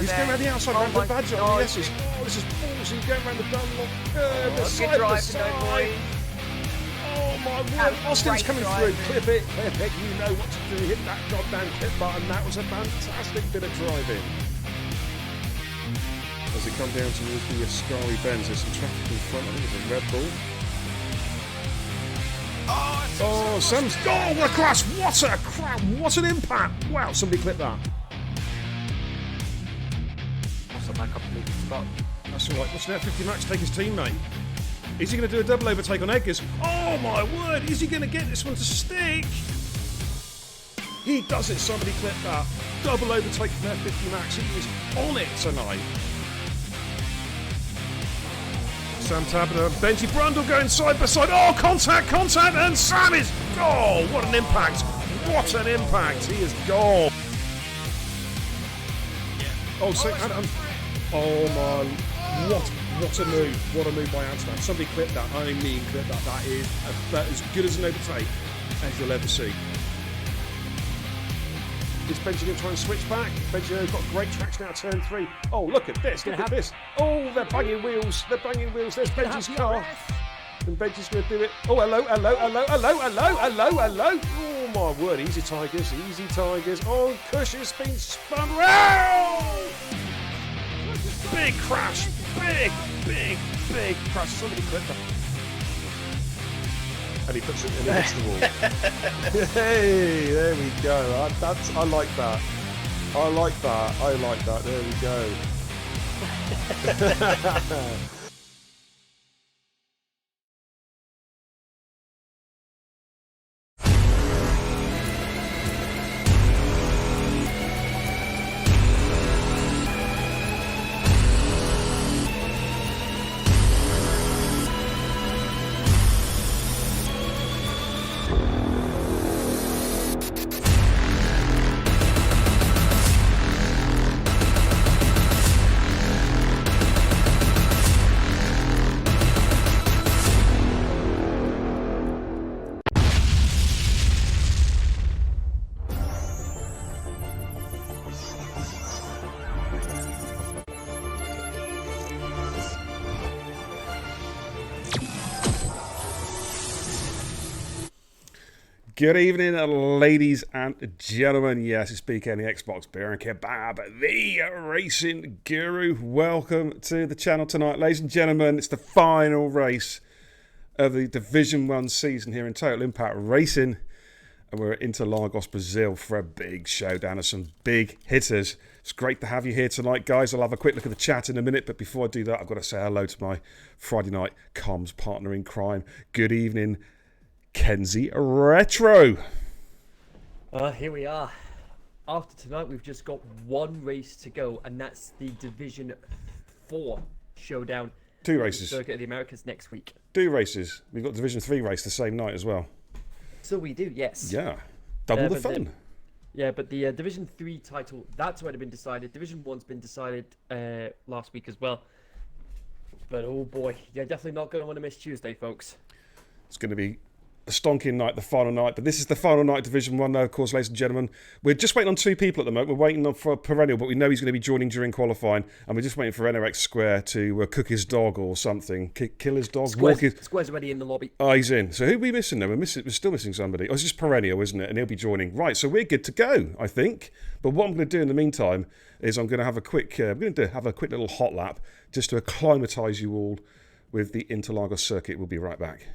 He's going around the outside, around the badger. Oh, yes, this is ballsy. Going around the Dunlop. The side, the side. Oh, my word. Austin's coming through. Clip it. You know what to do. Hit that goddamn clip button. That was a fantastic bit of driving. As it comes down towards the Ascari bends, there's some traffic in front. I think it's a Red Bull. Oh, Sam's. Oh, what a crash! What a crap! What an impact! Wow, somebody clip that. That's a back up lead spot. That's all right. What's that? 50 Max take his teammate. Is he going to do a double overtake on Edgars? Oh my word! Is he going to get this one to stick? He does it. Somebody clip that. Double overtake from their 50 Max. He is on it tonight. Sam Tabner and Benji Brundle going side by side. Oh, contact, and Sam is... Oh, what an impact. What an impact. He is gone. Oh, so, oh my... What a move. What a move by Antoine. Somebody clip that. I mean, clip that. That is about as good as an overtake as you'll ever see. Is Benji going to try and switch back? Benji's got great traction out of turn 3. Oh, look at this. Look at this. Oh, they're banging wheels. They're banging wheels. There's Benji's car. And Benji's going to do it. Oh, hello. Oh, my word. Easy Tigers. Oh, Cush has been spun round. Big crash. Big crash. Somebody clipped that. And he puts it in against the wall. Hey, there we go. I like that. I like that. There we go. Good evening, ladies and gentlemen. Yes, it's BK, the Xbox Beer and Kebab, the racing guru. Welcome to the channel tonight, ladies and gentlemen. It's the final race of the Division 1 season here in Total Impact Racing. And we're at Interlagos, Brazil for a big showdown of some big hitters. It's great to have you here tonight, guys. I'll have a quick look at the chat in a minute. But before I do that, I've got to say hello to my Friday night comms partner in crime. Good evening, Kenzie Retro. Here we are. After tonight, we've just got one race to go, and that's the Division 4 showdown. 2 races. Circuit of the Americas next week. 2 races. We've got Division 3 race the same night as well. So we do, yes. Yeah. Double the fun. But the Division 3 title, that's already been decided. Division 1's been decided last week as well. But oh boy, you're definitely not going to want to miss Tuesday, folks. It's going to be a stonking night, the final night. But this is the final night, Division 1 now, of course, ladies and gentlemen. We're just waiting on 2 people at the moment. We're waiting for Perennial, but we know he's going to be joining during qualifying. And we're just waiting for NRX Square to cook his dog or something. Kill his dog? Square's already in the lobby. Oh, he's in. So who are we missing now? We're still missing somebody. Oh, it's just Perennial, isn't it? And he'll be joining. Right, so we're good to go, I think. But what I'm going to do in the meantime is I'm going to have a quick little hot lap just to acclimatise you all with the Interlagos circuit. We'll be right back.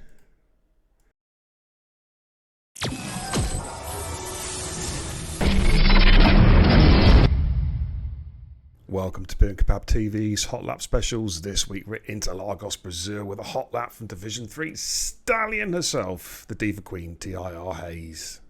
Welcome to Beer and Kebab TV's Hot Lap Specials. This week we're at Interlagos, Brazil with a hot lap from Division 3 stallion herself, the Diva Queen, TIR Hayes.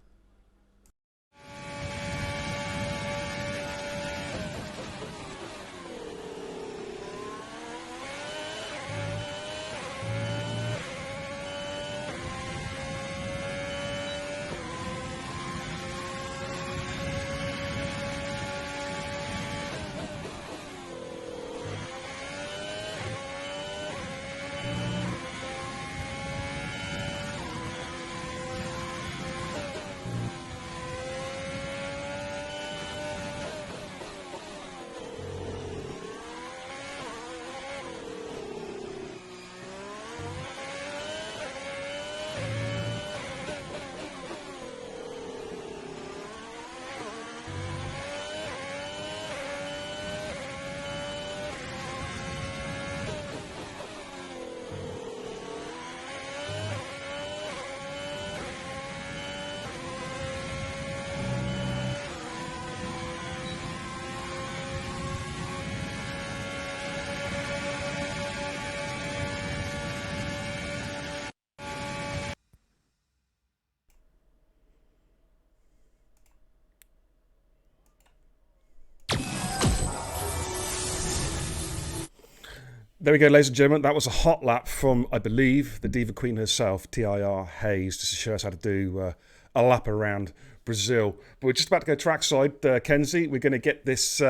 There we go, ladies and gentlemen. That was a hot lap from, I believe, the Diva Queen herself, TIR Hayes, just to show us how to do a lap around Brazil. But we're just about to go trackside, Kenzie. We're going to get this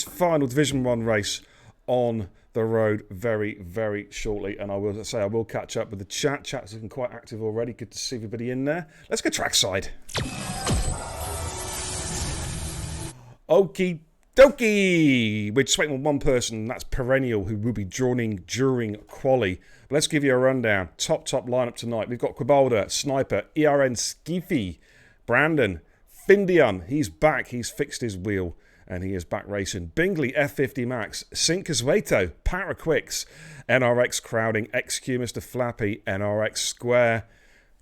final Division 1 race on the road very, very shortly. And I will say I will catch up with the chat. Chat's looking quite active already. Good to see everybody in there. Let's go trackside. Okie dokie! We're just waiting on one person, that's Perennial, who will be joining during quali. But let's give you a rundown. Top lineup tonight. We've got Quibalda, Sniper, ERN Skiffy, Brandon, Findian. He's back. He's fixed his wheel and he is back racing. Bingley, F50 Max, Sinkasweto, Paraquicks, NRX Crowding, XQ Mr. Flappy, NRX Square.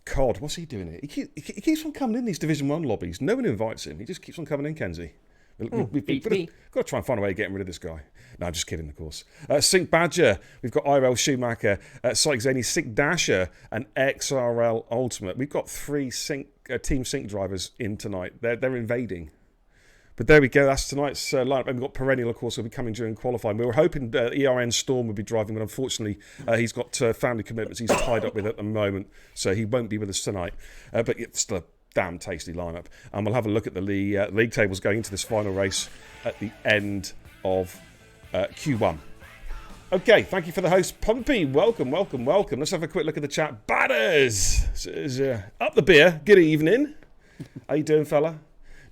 Cod, what's he doing here? He keeps on coming in these Division 1 lobbies. No one invites him. He just keeps on coming in, Kenzie. We've got to try and find a way of getting rid of this guy. No, I'm just kidding, of course. Sync Badger, we've got IRL Schumacher, Psych Zany, Sync Dasher, and XRL Ultimate. We've got three Team Sync drivers in tonight. They're invading. But there we go. That's tonight's lineup. And we've got Perennial, of course, will be coming during qualifying. We were hoping ERN Storm would be driving, but unfortunately, he's got family commitments he's tied up with at the moment, so he won't be with us tonight. But it's still a damn tasty lineup. And we'll have a look at the league tables going into this final race at the end of Q1. Okay, thank you for the host, Pumpy. Welcome. Let's have a quick look at the chat. Batters says, up the beer. Good evening. How you doing, fella?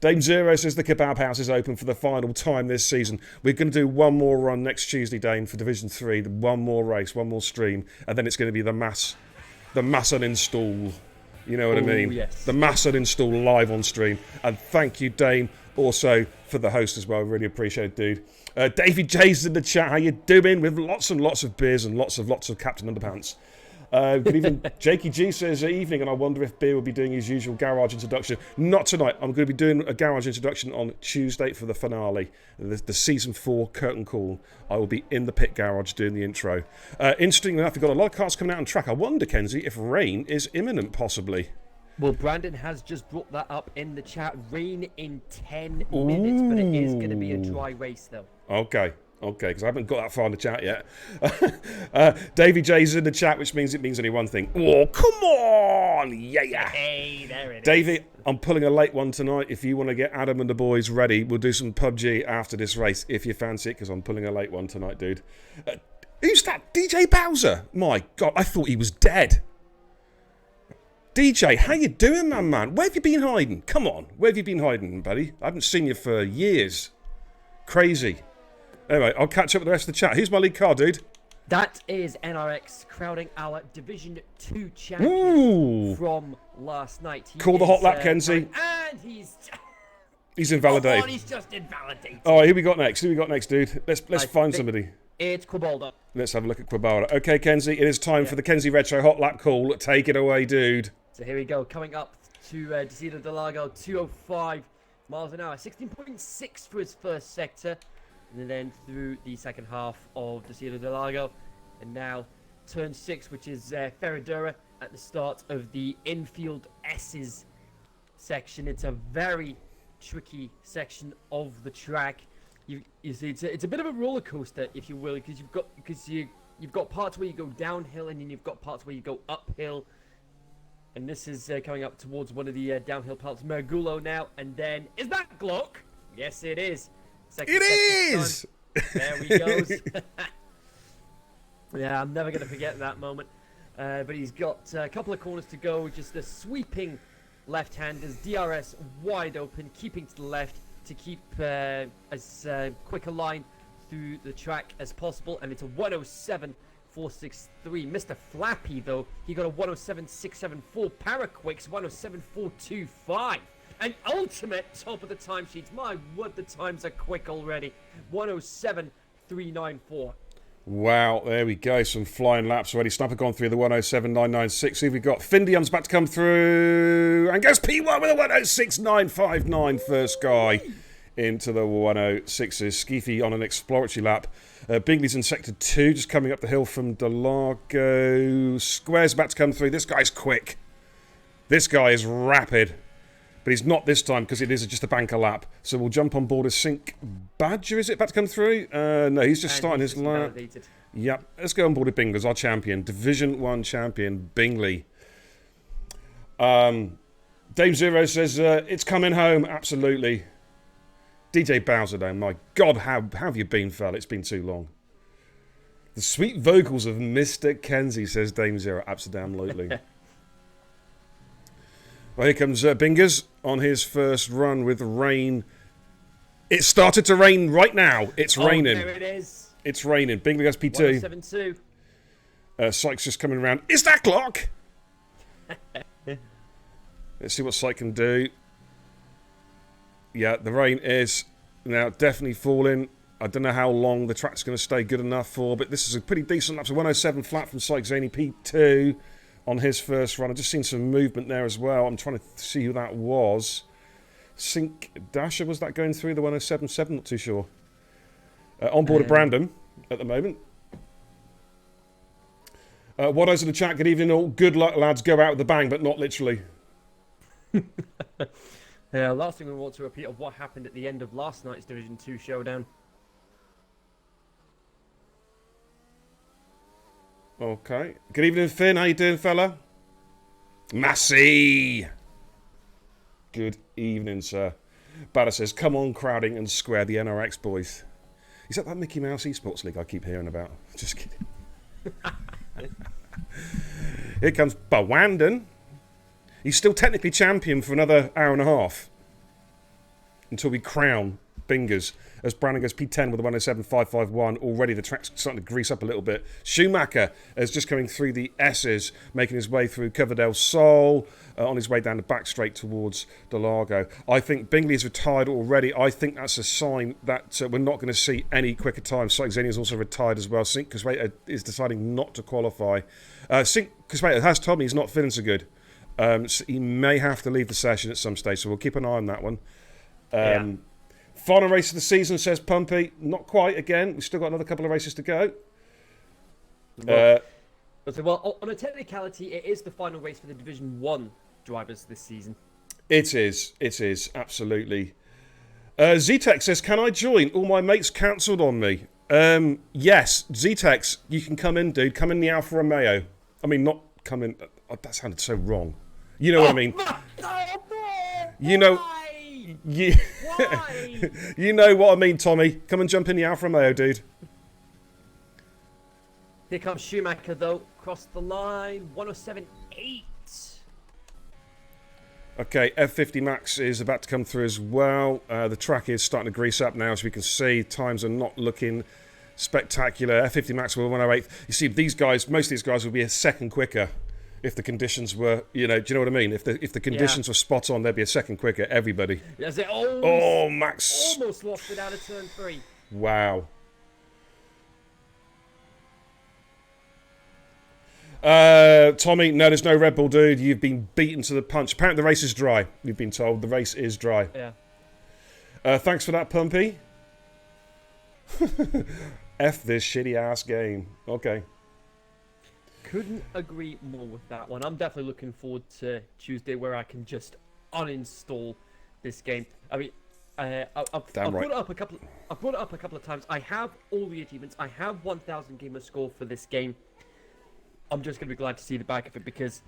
Dame Zero says the Kebab House is open for the final time this season. We're going to do one more run next Tuesday, Dame, for Division 3. One more race, one more stream, and then it's going to be the mass uninstall. You know what I mean? Yes. The mass uninstall live on stream. And thank you, Dame, also for the host as well. Really appreciate it, dude. Davey J's in the chat. How you doing? With lots and lots of beers and lots of Captain Underpants. Good evening. Jakey G says evening, and I wonder if Beer will be doing his usual garage introduction. Not tonight. I'm going to be doing a garage introduction on Tuesday for the finale, the season 4 curtain call. I will be in the pit garage doing the intro. Interestingly enough, we've got a lot of cars coming out on track. I wonder, Kenzie, if rain is imminent, possibly. Well, Brandon has just brought that up in the chat. Rain in 10 minutes, but it is going to be a dry race, though. Okay, because I haven't got that far in the chat yet. Davey J's in the chat, which means it means only one thing. Oh, come on! Yeah. Hey, there it is. Davey, I'm pulling a late one tonight. If you want to get Adam and the boys ready, we'll do some PUBG after this race, if you fancy it, because I'm pulling a late one tonight, dude. Who's that? DJ Bowser? My God, I thought he was dead. DJ, how you doing, man? Where have you been hiding? Come on, where have you been hiding, buddy? I haven't seen you for years. Crazy. Anyway, I'll catch up with the rest of the chat. Who's my lead car, dude? That is NRX crowding our Division 2 champion from last night. Call the hot lap, Kenzie. And he's invalidated. Oh, he's just invalidated. Oh, who we got next, dude? Let's find somebody. It's Quibalda. Let's have a look at Quibalda. Okay, Kenzie, it is time for the Kenzie Retro hot lap call. Take it away, dude. So here we go. Coming up to Desida del Lago, 205 miles an hour. 16.6 for his first sector. And then through the second half of Desida del Lago. And now turn 6, which is Ferradura at the start of the infield S's section. It's a very tricky section of the track. You see, it's a bit of a roller coaster, if you will, because you've got parts where you go downhill and then you've got parts where you go uphill. And this is coming up towards one of the downhill parts. Mergulo now, and then is that Glock? Yes, it is. It is. There we go. Yeah, I'm never going to forget that moment. But he's got a couple of corners to go. Just a sweeping left-handers. DRS wide open, keeping to the left to keep as quick a line through the track as possible. And it's a 107.463. Mr. Flappy, though, he got a 107.674. Paraquicks 107.425. And Ultimate top of the timesheets. My word, the times are quick already. 107.394. Wow, there we go. Some flying laps already. Sniper gone through the 107.996. Who have we got? Findian's about to come through. And goes P1 with a 106.959. First guy into the 106s. Skeefy on an exploratory lap. Bingley's in sector 2, just coming up the hill from Delago. Square's about to come through. This guy's quick. This guy is rapid. But he's not this time because it is just a banker lap. So we'll jump on board a Sync Badger, is it, about to come through? No, he's just starting his lap. Yep, let's go on board with Bingley's our champion, Division 1 champion, Bingley. Dame Zero says, it's coming home, absolutely. DJ Bowser, though, my God, how have you been, fella? It's been too long. The sweet vocals of Mr. Kenzie, says Dame Zero, absolutely. Well, here comes Bingers on his first run with rain. It started to rain right now. It's raining. There it is. It's raining. Bingley goes P2. 107.2. Sykes just coming around. Is that clock? Let's see what Syke can do. Yeah, the rain is now definitely falling. I don't know how long the track's going to stay good enough for, but this is a pretty decent lap. So 107 flat from Syke Zaney P2 on his first run. I've just seen some movement there as well. I'm trying to see who that was. Sink Dasher, was that going through the 107.7? Not too sure. On board of Brandon at the moment. Watto's in the chat. Good evening all. Good luck, lads. Go out with a bang, but not literally. Yeah, last thing we want to repeat of what happened at the end of last night's Division 2 showdown. Okay. Good evening, Finn. How you doing, fella? Massey. Good evening, sir. Batter says, come on, Crowding and Square, the NRX boys. Is that Mickey Mouse Esports League I keep hearing about? Just kidding. Here comes Bawandon. He's still technically champion for another hour and a half until we crown Bingers as Brandon goes P10 with a 107.551. Already the track's starting to grease up a little bit. Schumacher is just coming through the S's, making his way through Coverdale Sol, on his way down the back straight towards Delago. I think Bingley is retired already. I think that's a sign that we're not going to see any quicker times. Syke Zaney is also retired as well. Sink Coswaiter is deciding not to qualify. Sink Coswaiter has told me he's not feeling so good. So he may have to leave the session at some stage, so we'll keep an eye on that one. Final race of the season, says Pumpy. Not quite again. We've still got another couple of races to go. Well, on a technicality, it is the final race for the Division 1 drivers this season. It is, absolutely. Z-Tech says, can I join? All my mates cancelled on me. Yes, Z-Tex, you can come in, dude. Come in the Alfa Romeo. I mean, not come in. That sounded so wrong. You know what I mean? You know. Why? You know what I mean, Tommy. Come and jump in the Alfa Romeo, dude. Here comes Schumacher, though. Cross the line. 107.8. Okay, F50 Max is about to come through as well. The track is starting to grease up now, as we can see. Times are not looking spectacular. F50 Max will 108. You see, these guys, most of these guys will be a second quicker if the conditions were, do you know what I mean? If the conditions were spot on, they'd be a second quicker, everybody. Yes, Max. Almost lost it out of turn 3. Wow. Tommy, no, there's no Red Bull, dude. You've been beaten to the punch. Apparently the race is dry. We've been told the race is dry. Yeah. Thanks for that, Pumpy. F this shitty ass game. Okay. Couldn't agree more with that one. I'm definitely looking forward to Tuesday where I can just uninstall this game. I mean, I've brought it up a couple of times. I have all the achievements. I have 1,000 gamer score for this game. I'm just going to be glad to see the back of it because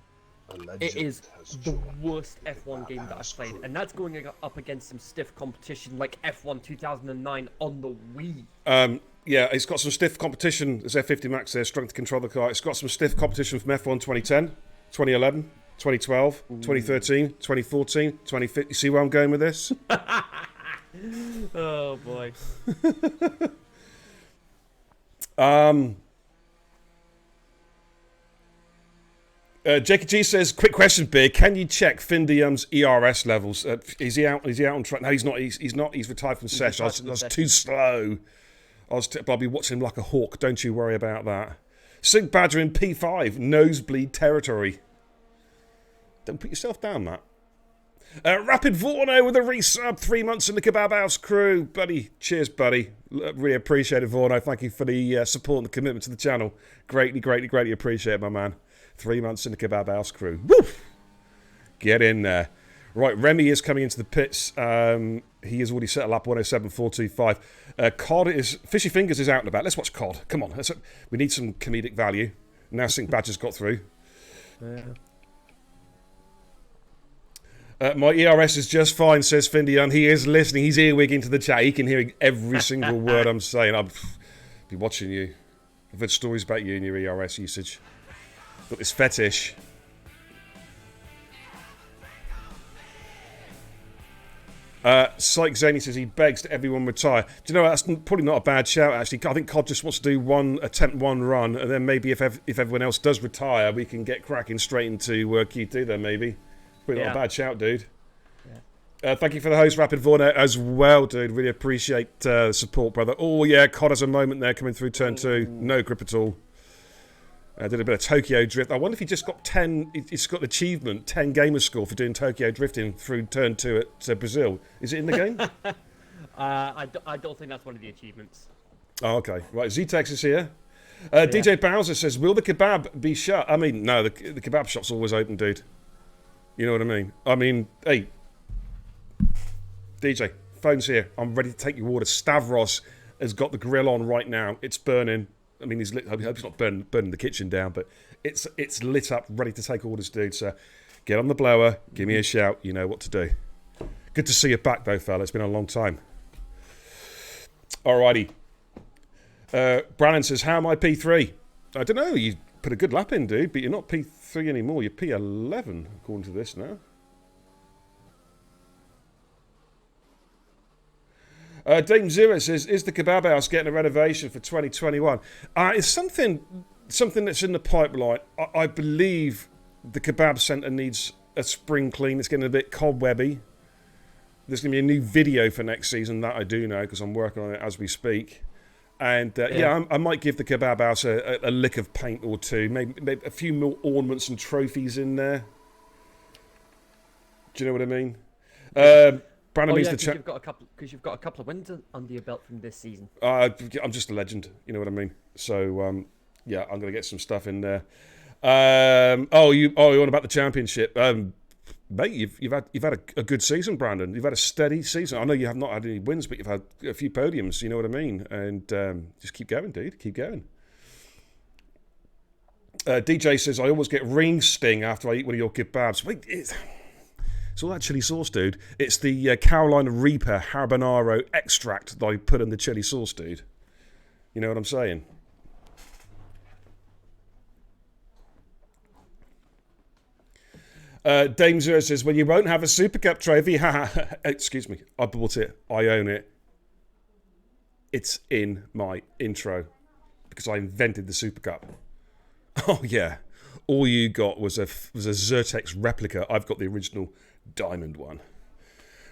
it is the worst F1 game that I've played. And that's going up against some stiff competition like F1 2009 on the Wii. Yeah, it's got some stiff competition. There's F50 Max there, struggling to control the car. It's got some stiff competition from F1 2010, 2011, 2012, 2013, 2014, 2015. You see where I'm going with this? Oh, boy. Jakey G says, quick question, Big. Can you check Finn de Yum's ERS levels? Is he out? Is he out on track? No, he's not. He's not. He's retired from session. I was too slow. I'll be watching him like a hawk. Don't you worry about that. Sink Badger in P5, nosebleed territory. Don't put yourself down, Matt. Rapid Vorno with a resub, 3 months in the Kebab House crew. Buddy, cheers, buddy. Really appreciate it, Vorno. Thank you for the support and the commitment to the channel. Greatly appreciate it, my man. 3 months in the Kebab House crew. Woo! Get in there. Right, Remy is coming into the pits. He has already set a lap 107.425. Cod is... Fishy Fingers is out and about. Let's watch Cod. Come on. We need some comedic value. Now Sink Badger's got through. My ERS is just fine, says Findian. He is listening. He's earwigging to the chat. He can hear every single word I'm saying. I'll be watching you. I've heard stories about you and your ERS usage. Got this fetish. Psych Zany says he begs that everyone retire. Do you know, that's probably not a bad shout, actually. I think Cod just wants to do attempt one run, and then maybe if everyone else does retire, we can get cracking straight into Q2 then, maybe. Probably not a bad shout, dude. Yeah. Thank you for the host, Rapid Vornet, as well, dude. Really appreciate the support, brother. Oh, yeah, Cod has a moment there coming through turn 2. No grip at all. Did a bit of Tokyo drift. I wonder if he just got 10. He's got the achievement 10 gamer score for doing Tokyo drifting through turn 2 at Brazil. Is it in the game? I don't think that's one of the achievements. Oh, okay. Right, Z-Tex is here. DJ Bowser says, "Will the kebab be shut?" I mean, no. The kebab shop's always open, dude. You know what I mean? I mean, hey, DJ, phone's here. I'm ready to take your order. Stavros has got the grill on right now. It's burning. I mean, I hope it's not burning the kitchen down, but it's lit up, ready to take orders, dude. So get on the blower, give me a shout. You know what to do. Good to see you back, though, fella. It's been a long time. Alrighty. Brannon says, "How am I P3?" I don't know. You put a good lap in, dude, but you're not P3 anymore. You're P11, according to this now. Dame Zero says, "Is the kebab house getting a renovation for 2021?" It's something that's in the pipeline. I believe the kebab centre needs a spring clean. It's getting a bit cobwebby. There's going to be a new video for next season, that I do know, because I'm working on it as we speak. And I might give the kebab house a lick of paint or two, maybe a few more ornaments and trophies in there. Do you know what I mean? Brandon means because you've got a couple of wins under your belt from this season. I'm just a legend, you know what I mean. So I'm going to get some stuff in there. You want about the championship, mate? You've had a good season, Brandon. You've had a steady season. I know you have not had any wins, but you've had a few podiums. You know what I mean. And just keep going, dude. Keep going. DJ says, "I always get ring sting after I eat one of your kebabs." Wait, it's all that chili sauce, dude. It's the Carolina Reaper habanero extract that I put in the chili sauce, dude. You know what I'm saying? Dame Zero says, "Well, you won't have a Super Cup trophy." Excuse me. I bought it. I own it. It's in my intro because I invented the Super Cup. Oh, yeah. All you got was a Zertex replica. I've got the original diamond one.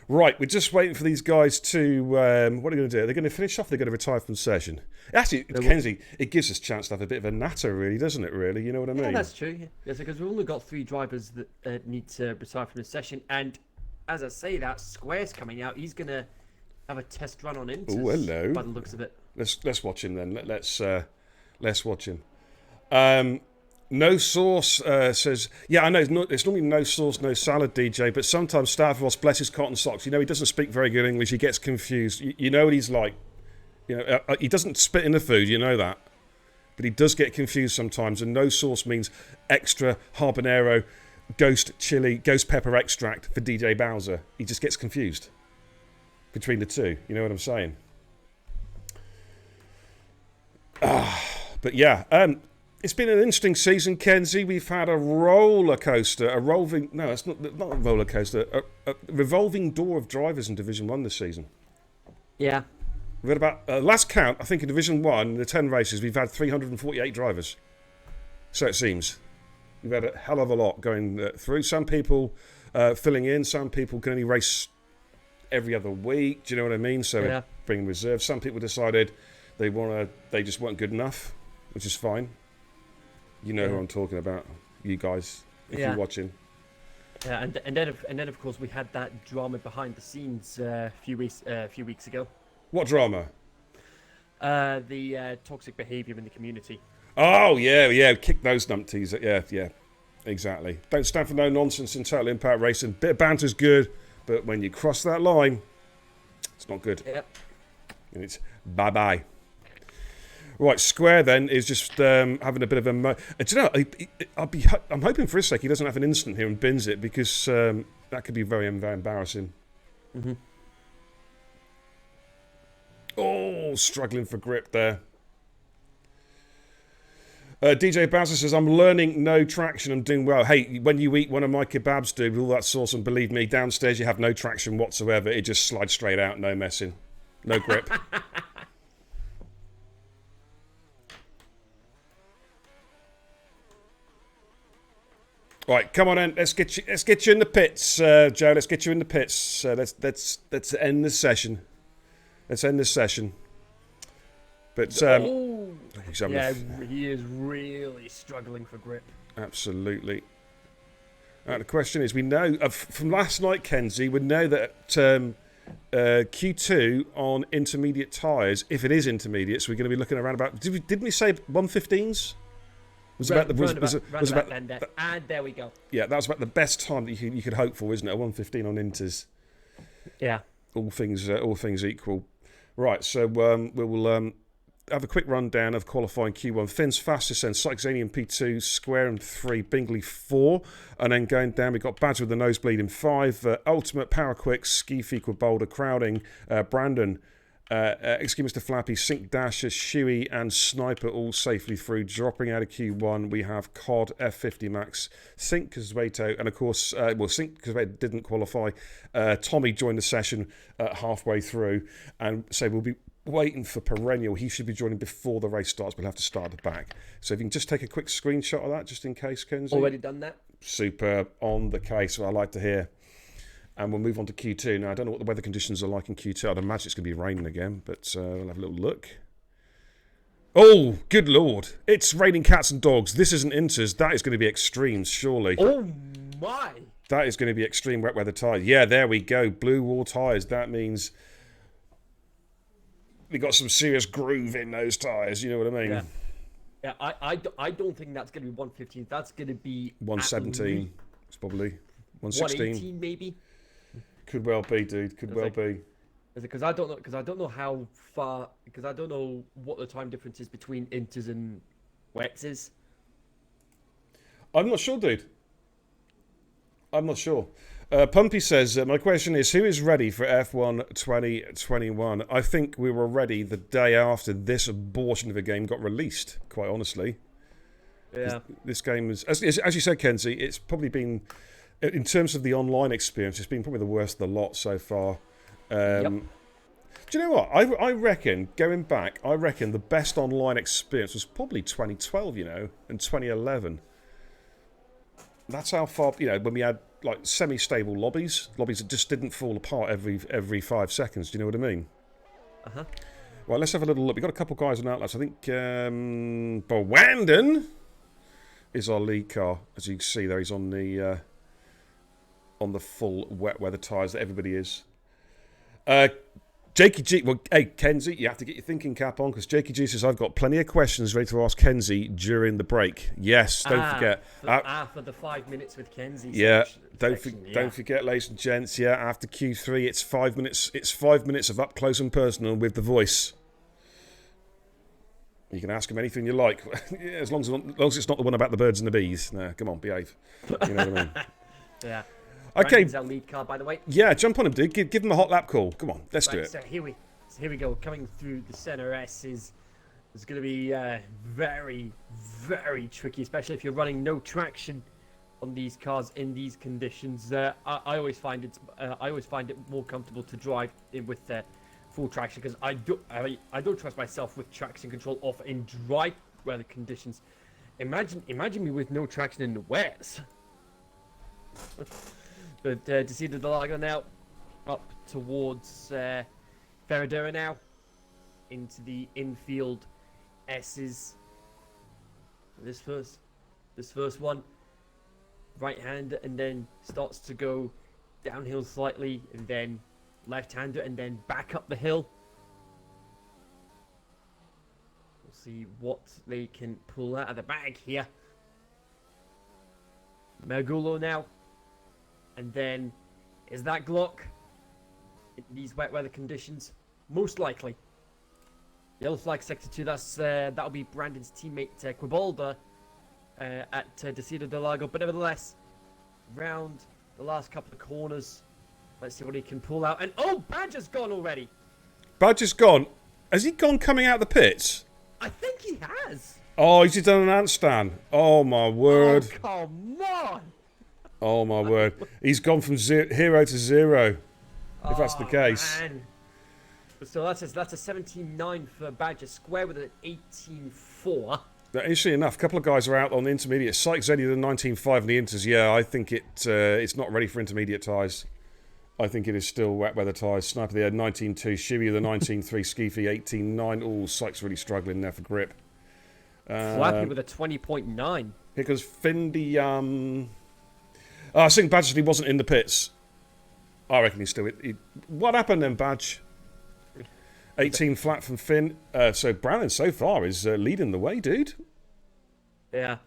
Right, we're just waiting for these guys to... what are they going to do? They're going to finish off, they're going to retire from session. Actually, Kenzie, it gives us a chance to have a bit of a natter, really, doesn't it, really? You know what I mean? Yeah, that's true. Yes, because we've only got 3 drivers that need to retire from the session. And as I say that, Square's coming out. He's going to have a test run on Intus. Oh, hello. By the looks of it. Let's watch him, then. Let's watch him. No Sauce says, "Yeah, I know it's normally no sauce, no salad, DJ, but sometimes Stavros, bless his cotton socks, you know, he doesn't speak very good English, he gets confused. You know what he's like. You know, he doesn't spit in the food, you know that. But he does get confused sometimes, and no sauce means extra habanero, ghost chili, ghost pepper extract for DJ Bowser. He just gets confused between the two, you know what I'm saying? But yeah, it's been an interesting season, Kenzie. We've had a roller coaster, it's not a roller coaster, a revolving door of drivers in Division 1 this season. Yeah. We've had about, last count, I think in Division 1, in the 10 races, we've had 348 drivers. So it seems. We've had a hell of a lot going through. Some people filling in, some people can only race every other week, do you know what I mean? So bringing reserves. Some people decided they just weren't good enough, which is fine. You know who I'm talking about, you guys, if you're watching. Yeah, and then of course we had that drama behind the scenes a few weeks ago. What drama? The toxic behaviour in the community. Oh yeah, kick those numpties. Yeah. Exactly. Don't stand for no nonsense in total impact racing. Bit of banter's good, but when you cross that line, it's not good. Yep. And it's bye-bye. Right, Square then is just having a bit of a... do you know, I'm hoping for his sake he doesn't have an instant here and bins it, because that could be very, very embarrassing. Mm-hmm. Oh, struggling for grip there. DJ Bowser says, I'm learning no traction. I'm doing well. Hey, when you eat one of my kebabs, dude, with all that sauce, and believe me, downstairs you have no traction whatsoever. It just slides straight out, no messing. No grip. Right, come on, then. Let's get you in the pits, Joe. Let's get you in the pits. Let's end this session. Let's end this session. But yeah, he is really struggling for grip. Absolutely. The question is, we know from last night, Kenzie, we know that Q2 on intermediate tyres, if it is intermediate, so we're going to be looking around about. Didn't we say 115s? And there we go. Yeah, that was about the best time that you could hope for, isn't it? A 115 on inters. Yeah. All things equal. Right, so we'll have a quick rundown of qualifying Q1. Finn's fastest, then Cyxanian P2, Square in 3, Bingley 4, and then going down we've got Badger with the nosebleed in 5, Ultimate, Power Quick, Ski Fecal Boulder, Crowding, Brandon, excuse Mr. Flappy, Sync Dasher, Shuey and Sniper all safely through. Dropping out of Q1 we have COD, F50 Max, Sync Kazweto, and of course Sync Kazweto didn't qualify. Tommy joined the session halfway through, and so we'll be waiting for Perennial. He should be joining before the race starts. We'll have to start at the back. So if you can just take a quick screenshot of that, just in case, Kenzie. Already done that. Superb. On the case. What I like to hear. And we'll move on to Q2. Now, I don't know what the weather conditions are like in Q2. I'd imagine it's going to be raining again, but we'll have a little look. Oh, good Lord. It's raining cats and dogs. This isn't inters. That is going to be extremes, surely. Oh, my. That is going to be extreme wet weather tyres. Yeah, there we go. Blue wall tyres. That means we got some serious groove in those tyres. You know what I mean? Yeah, I don't think that's going to be 115. That's going to be 117. It's probably 116. 118 maybe. Could well be, dude. Could well be. Because I don't know. Because I don't know how far. Because I don't know what the time difference is between inters and wets is. I'm not sure, dude. I'm not sure. Pumpy says, my question is, who is ready for F1 2021? I think we were ready the day after this abortion of a game got released, quite honestly. Yeah. This game was, as you said, Kenzie, it's probably been, in terms of the online experience, it's been probably the worst of the lot so far. Yep. Do you know what? I reckon, going back, the best online experience was probably 2012, and 2011. That's how far, when we had like semi-stable lobbies that just didn't fall apart every 5 seconds. Do you know what I mean? Uh-huh. Well, let's have a little look. We've got a couple guys on outlets. I think Bowandon is our lead car. As you can see there, he's on the full wet weather tyres that everybody is. Jakey G, well, hey, Kenzie, you have to get your thinking cap on, because Jakey G says, I've got plenty of questions ready to ask Kenzie during the break. Yes, don't forget. For the 5 minutes with Kenzie. Yeah, don't forget, ladies and gents, after Q3, it's 5 minutes. It's 5 minutes of up close and personal with the voice. You can ask him anything you like, as long as it's not the one about the birds and the bees. No, come on, behave. You know what I mean? Yeah. Okay. Brandon's our lead car, by the way. Yeah, jump on him, dude. Give him a hot lap call. Come on, let's do it. So here we go. Coming through the center S is going to be very, very tricky, especially if you're running no traction on these cars in these conditions. I always find it more comfortable to drive with full traction, because I don't trust myself with traction control off in dry weather conditions. Imagine me with no traction in the wets. But to see the Delago now up towards Ferradura now into the infield S's. This first one, right hander, and then starts to go downhill slightly, and then left hander, and then back up the hill. We'll see what they can pull out of the bag here. Mergulo now. And then, is that Glock in these wet weather conditions? Most likely. Yellow flag sector 2, that'll be Brandon's teammate Quibalda at Desierto del Lago. But nevertheless, round the last couple of corners, let's see what he can pull out. And oh, Badger's gone already. Badger's gone. Has he gone coming out of the pits? I think he has. Oh, he's done an handstand. Oh, my word. Oh, come on. Oh, my word. He's gone from hero to zero, if that's the case. Man. So that's a 17.9 for Badger, square with an 18.4. Interestingly enough, a couple of guys are out on the intermediate. Sykes only the 19.5 in the inters. Yeah, I think it's not ready for intermediate tyres. I think it is still wet weather tyres. Sniper there, 19.2. Shimmy the 19.3. Skeefy 18.9. Oh, Sykes really struggling there for grip. Flappy with a 20.9. Here goes Findy. I think Badger wasn't in the pits. I reckon he's still... What happened then, Badge? 18 flat from Finn. So Brandon so far is leading the way, dude. Yeah.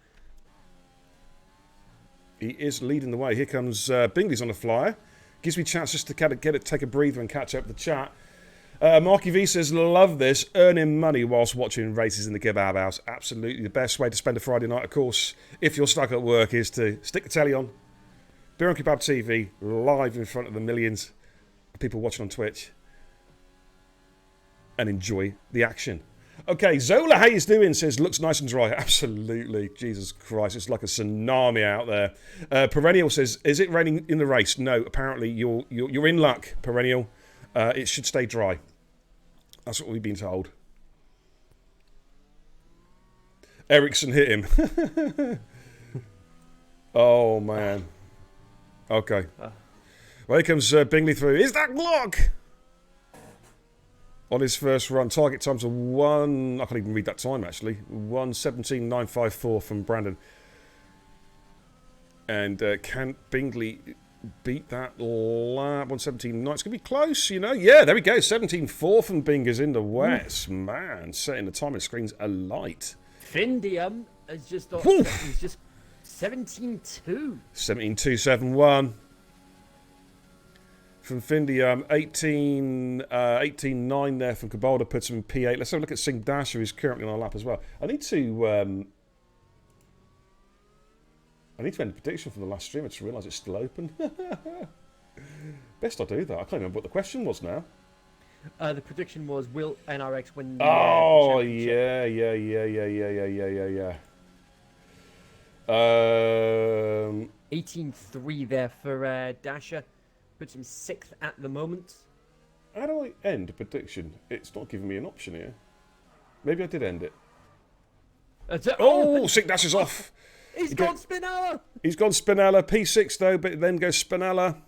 He is leading the way. Here comes Bingley's on a flyer. Gives me a chance just to take a breather and catch up the chat. Marky V says, love this. Earning money whilst watching races in the kebab house. Absolutely the best way to spend a Friday night, of course, if you're stuck at work, is to stick the telly on. Beer and Kebab TV, live in front of the millions of people watching on Twitch. And enjoy the action. Okay, Zola, how you doing? Says, looks nice and dry. Absolutely. Jesus Christ, it's like a tsunami out there. Perennial says, is it raining in the race? No, apparently you're in luck, Perennial. It should stay dry. That's what we've been told. Ericsson hit him. Oh, man. Okay. Well, here comes Bingley through. Is that Glock? On his first run, target times are I can't even read that time actually. 1:17.954 from Brandon. And can Bingley beat that lap? 1:17.9. It's going to be close, you know. Yeah, there we go. 17.4 from Bingers in the West. Man, setting the timing screens alight. Findium is just 17.2. 17.271. From Findy, 18.9 there from Cabalda, puts him in P8. Let's have a look at Singh Dasher, who's currently on our lap as well. I need to end the prediction from the last stream. I just realised it's still open. Best I do that. I can't remember what the question was now. The prediction was, will NRX win the championship? Yeah. 18.3 there for Dasher. Puts him 6th at the moment. How do I end a prediction? It's not giving me an option here. Maybe I did end it. Singh Dasher's off. He's gone Spinella. He's gone Spinella. P6 though, but then goes Spinella.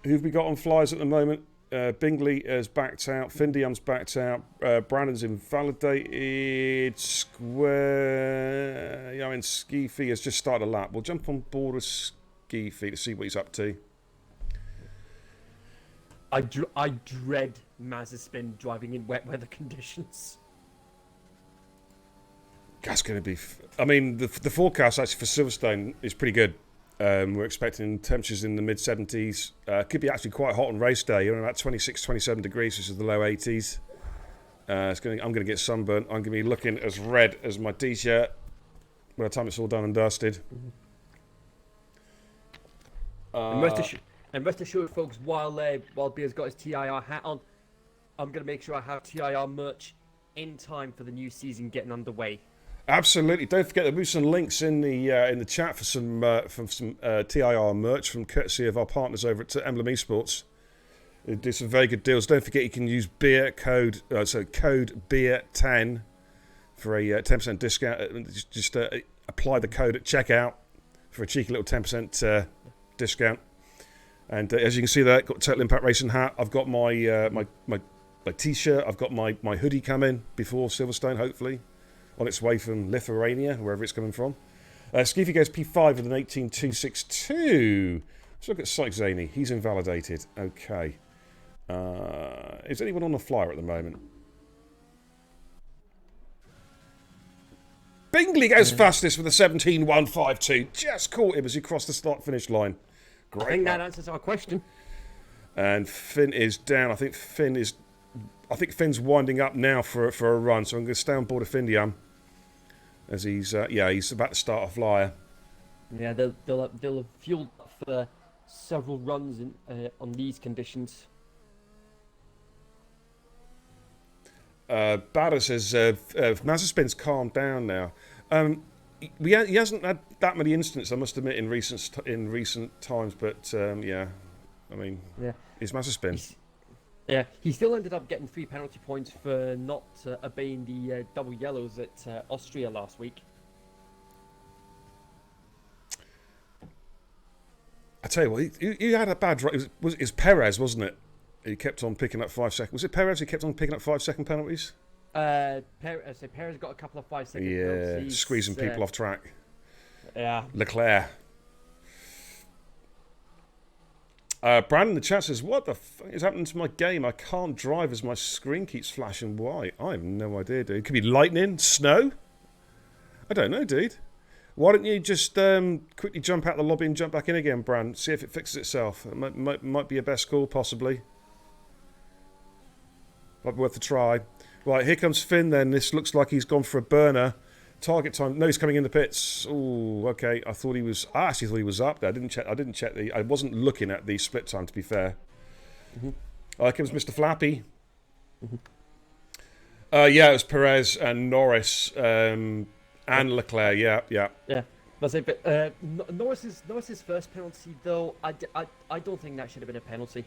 Who've we got on flyers at the moment? Bingley has backed out. Findium's backed out. Brandon's invalidated. Square. Yeah, I mean, Skeefy has just started a lap. We'll jump on board with Skeefy to see what he's up to. I dread Mazepin driving in wet weather conditions. That's going to be... I mean, the forecast actually for Silverstone is pretty good. We're expecting temperatures in the mid-70s. Could be actually quite hot on race day. You're about 26, 27 degrees, which is the low 80s. I'm going to get sunburnt. I'm going to be looking as red as my T-shirt by the time it's all done and dusted. And rest assured, folks, while Beer's got his TIR hat on, I'm going to make sure I have TIR merch in time for the new season getting underway. Absolutely. Don't forget there'll be some links in the chat for some TIR merch from courtesy of our partners over at Emblem Esports. They do some very good deals. Don't forget you can use code BEER10 for a 10% discount. Just apply the code at checkout for a cheeky little 10% discount. And as you can see there, got Total Impact Racing hat. I've got my my T-shirt. I've got my hoodie coming before Silverstone, hopefully. On its way from Lithuania, wherever it's coming from. Skeefy goes P5 with an 18.262. Let's look at Sykes Zaney. He's invalidated. Okay. Is anyone on the flyer at the moment? Bingley goes fastest with a 17.152. Just caught him as he crossed the start-finish line. Great. I think that answers our question. And Finn is down. I think Finn's winding up now for a run. So I'm going to stay on board of Findiam as he's about to start a flyer. Yeah, they'll have fueled up for several runs on these conditions. Bader says Mazepin's calmed down now. He hasn't had that many incidents, I must admit, in recent times. But I mean, it's Mazepin. Yeah, he still ended up getting 3 penalty points for not obeying the double yellows at Austria last week. I tell you what, he had a bad drive. It was Perez, wasn't it? He kept on picking up 5 seconds. Was it Perez who kept on picking up 5-second penalties? Perez got a couple of 5-second penalties. Squeezing people off track. Yeah. Leclerc. Brandon in the chat says, what the fuck is happening to my game? I can't drive as my screen keeps flashing white. I have no idea, dude. It could be lightning, snow? I don't know, dude. Why don't you just quickly jump out the lobby and jump back in again, Brand? See if it fixes itself. It might be your best call, possibly. Might be worth a try. Right, here comes Finn then. This looks like he's gone for a burner. Target time. No, he's coming in the pits. Oh, okay. I actually thought he was up there. I didn't check I wasn't looking at the split time, to be fair. Mm-hmm. Here comes Mr. Flappy. Mm-hmm. It was Perez and Norris and Leclerc. Yeah. But Norris's first penalty, though, I don't think that should have been a penalty.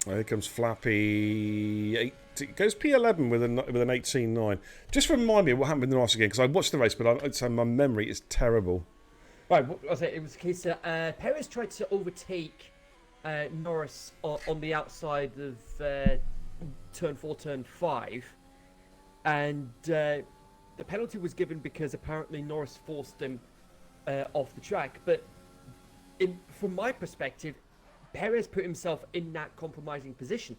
Here comes Flappy. It goes P11 with an 18.9. Just remind me of what happened with Norris again, because I watched the race, but so my memory is terrible. Right, it was a case that Perez tried to overtake Norris on the outside of turn 4, turn 5, and the penalty was given because apparently Norris forced him off the track. But from my perspective, Perez put himself in that compromising position.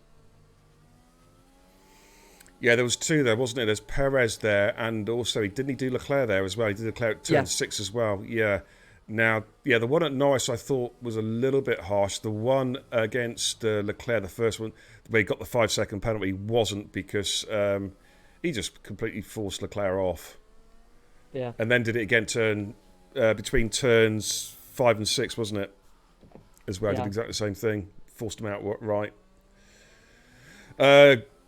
Yeah, there was 2 there, wasn't it? There's Perez there, and also didn't he do Leclerc there as well? He did Leclerc at turn 6 as well. Yeah. Now, the one at Norris I thought was a little bit harsh. The one against Leclerc, the first one, where he got the 5-second penalty, wasn't, because he just completely forced Leclerc off. Yeah. And then did it again between turns 5 and 6, wasn't it? As well, did exactly the same thing. Forced him out right.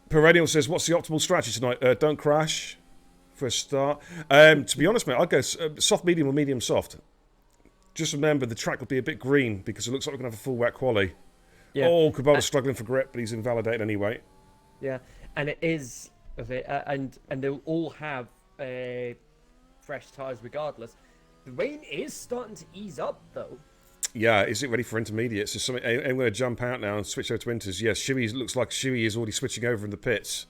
Perennial says, what's the optimal strategy tonight? Don't crash for a start. To be honest, mate, I'd go soft, medium, or medium soft. Just remember, the track will be a bit green because it looks like we're going to have a full wet quali. Yeah. Oh, Kubala's struggling for grip, but he's invalidated anyway. Yeah, and it is, and they'll all have fresh tyres regardless. The rain is starting to ease up, though. Yeah, is it ready for intermediates? Is something? I'm going to jump out now and switch over to inters. Yes, Shuey looks like Shuey is already switching over in the pits.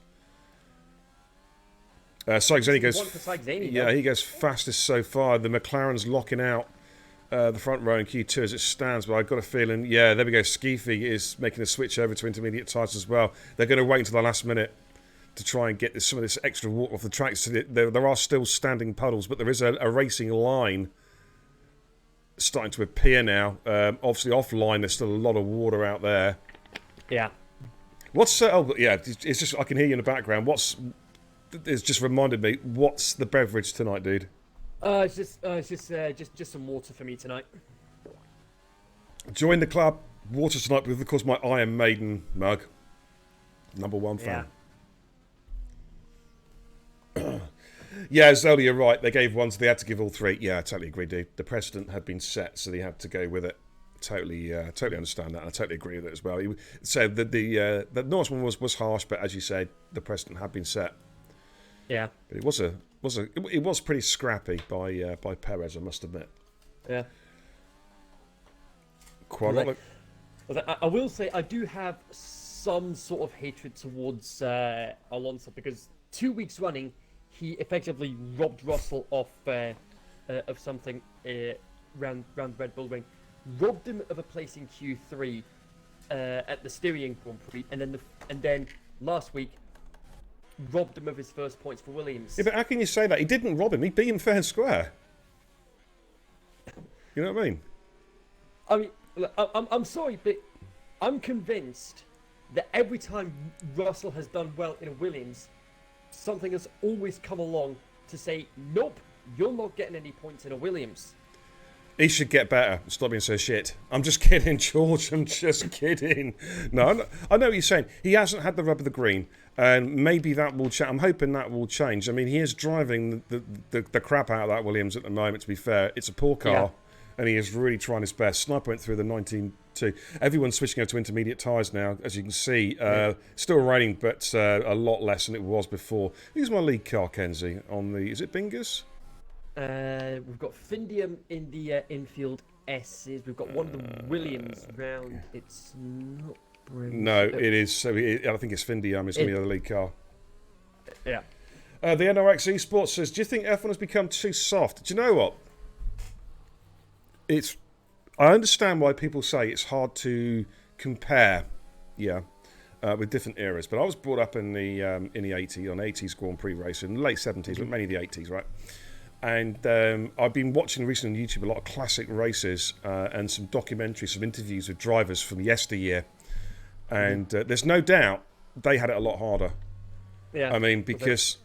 Sykes-Zany goes. He goes fastest so far. The McLaren's locking out the front row in Q2 as it stands. But I've got a feeling, there we go. Skeefy is making a switch over to intermediate tyres as well. They're going to wait until the last minute to try and get some of this extra water off the tracks. So there are still standing puddles, but there is a racing line starting to appear now. Obviously offline there's still a lot of water out there. Yeah. What's it's just I can hear you in the background. It's just reminded me, what's the beverage tonight, dude? It's just some water for me tonight. Join the club. Water tonight with, of course, my Iron Maiden mug. #1 fan. Yeah, Zelda, you're right. They gave one, so they had to give all 3. Yeah, I totally agree, dude. The precedent had been set, so they had to go with it. Totally understand that, and I totally agree with it as well. So the Norris one was harsh, but as you said, the precedent had been set. Yeah, but it was pretty scrappy by Perez, I must admit. Yeah. Quite a lot. I will say I do have some sort of hatred towards Alonso, because 2 weeks running he effectively robbed Russell of something round Red Bull Ring, robbed him of a place in Q3 at the Styrian Grand Prix, and then last week robbed him of his first points for Williams. Yeah, but how can you say that? He didn't rob him. He beat him fair and square. You know what I mean? I mean, look, I'm sorry, but I'm convinced that every time Russell has done well in a Williams, something has always come along to say, nope, you're not getting any points in a Williams. He should get better. Stop being so shit. I'm just kidding, George. I'm just kidding. No, I know what you're saying. He hasn't had the rub of the green, and maybe that will change. I'm hoping that will change. I mean, he is driving the crap out of that Williams at the moment, to be fair. It's a poor car, and he is really trying his best. Sniper went through the 19.2. Everyone's switching over to intermediate tyres now, as you can see. Still raining, but a lot less than it was before. Who's my lead car, Kenzie? Is it Bingus? We've got Findium in the infield S's. We've got one of the Williams round. It's not brilliant. No, it is. So I think it's Findium. It's going to be the lead car. Yeah. The NRX Esports says, do you think F1 has become too soft? Do you know what? I understand why people say it's hard to compare, with different eras. But I was brought up in the 80s, on 80s Grand Prix racing, late 70s, but mainly the 80s, right? And I've been watching recently on YouTube a lot of classic races and some documentaries, some interviews with drivers from yesteryear. And there's no doubt they had it a lot harder. Yeah. I mean, because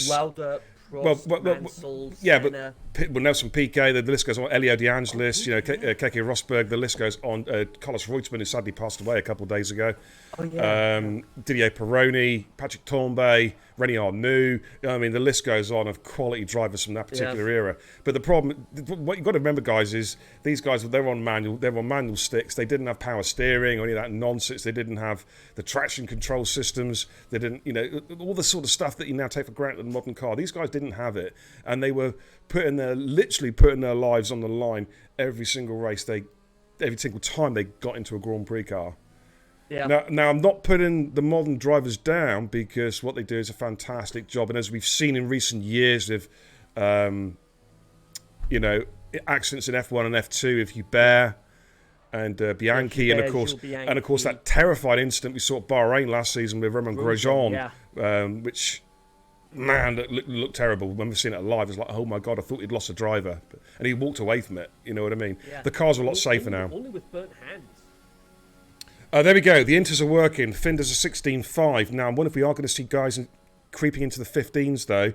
Lauda, Prost, Mansell, Senna. But Nelson Piquet, the list goes on. Elio De Angelis, Keke Rosberg, the list goes on. Carlos Reutemann, who sadly passed away a couple of days ago. Oh, yeah. Didier Pironi, Patrick Tambay, Rene Arnoux. I mean, the list goes on of quality drivers from that particular era. But the problem, what you've got to remember, guys, is these guys, they're on manual sticks. They didn't have power steering or any of that nonsense. They didn't have the traction control systems. They didn't, all the sort of stuff that you now take for granted in a modern car. These guys didn't have it, and they were literally putting their lives on the line every single race. Every single time they got into a Grand Prix car. Yeah. Now, I'm not putting the modern drivers down, because what they do is a fantastic job. And as we've seen in recent years with, accidents in F1 and F2, if you bear and Bianchi, and of course that terrifying incident we saw at Bahrain last season with Romain Grosjean, which, man, that looked terrible. When we've seen it live, it's like, oh my God, I thought he'd lost a driver, and he walked away from it. You know what I mean? Yeah. The cars are a lot safer now. Only with burnt hands. There we go. The inters are working. Finders are 16.5. Now, I wonder if we are going to see guys creeping into the 15s, though.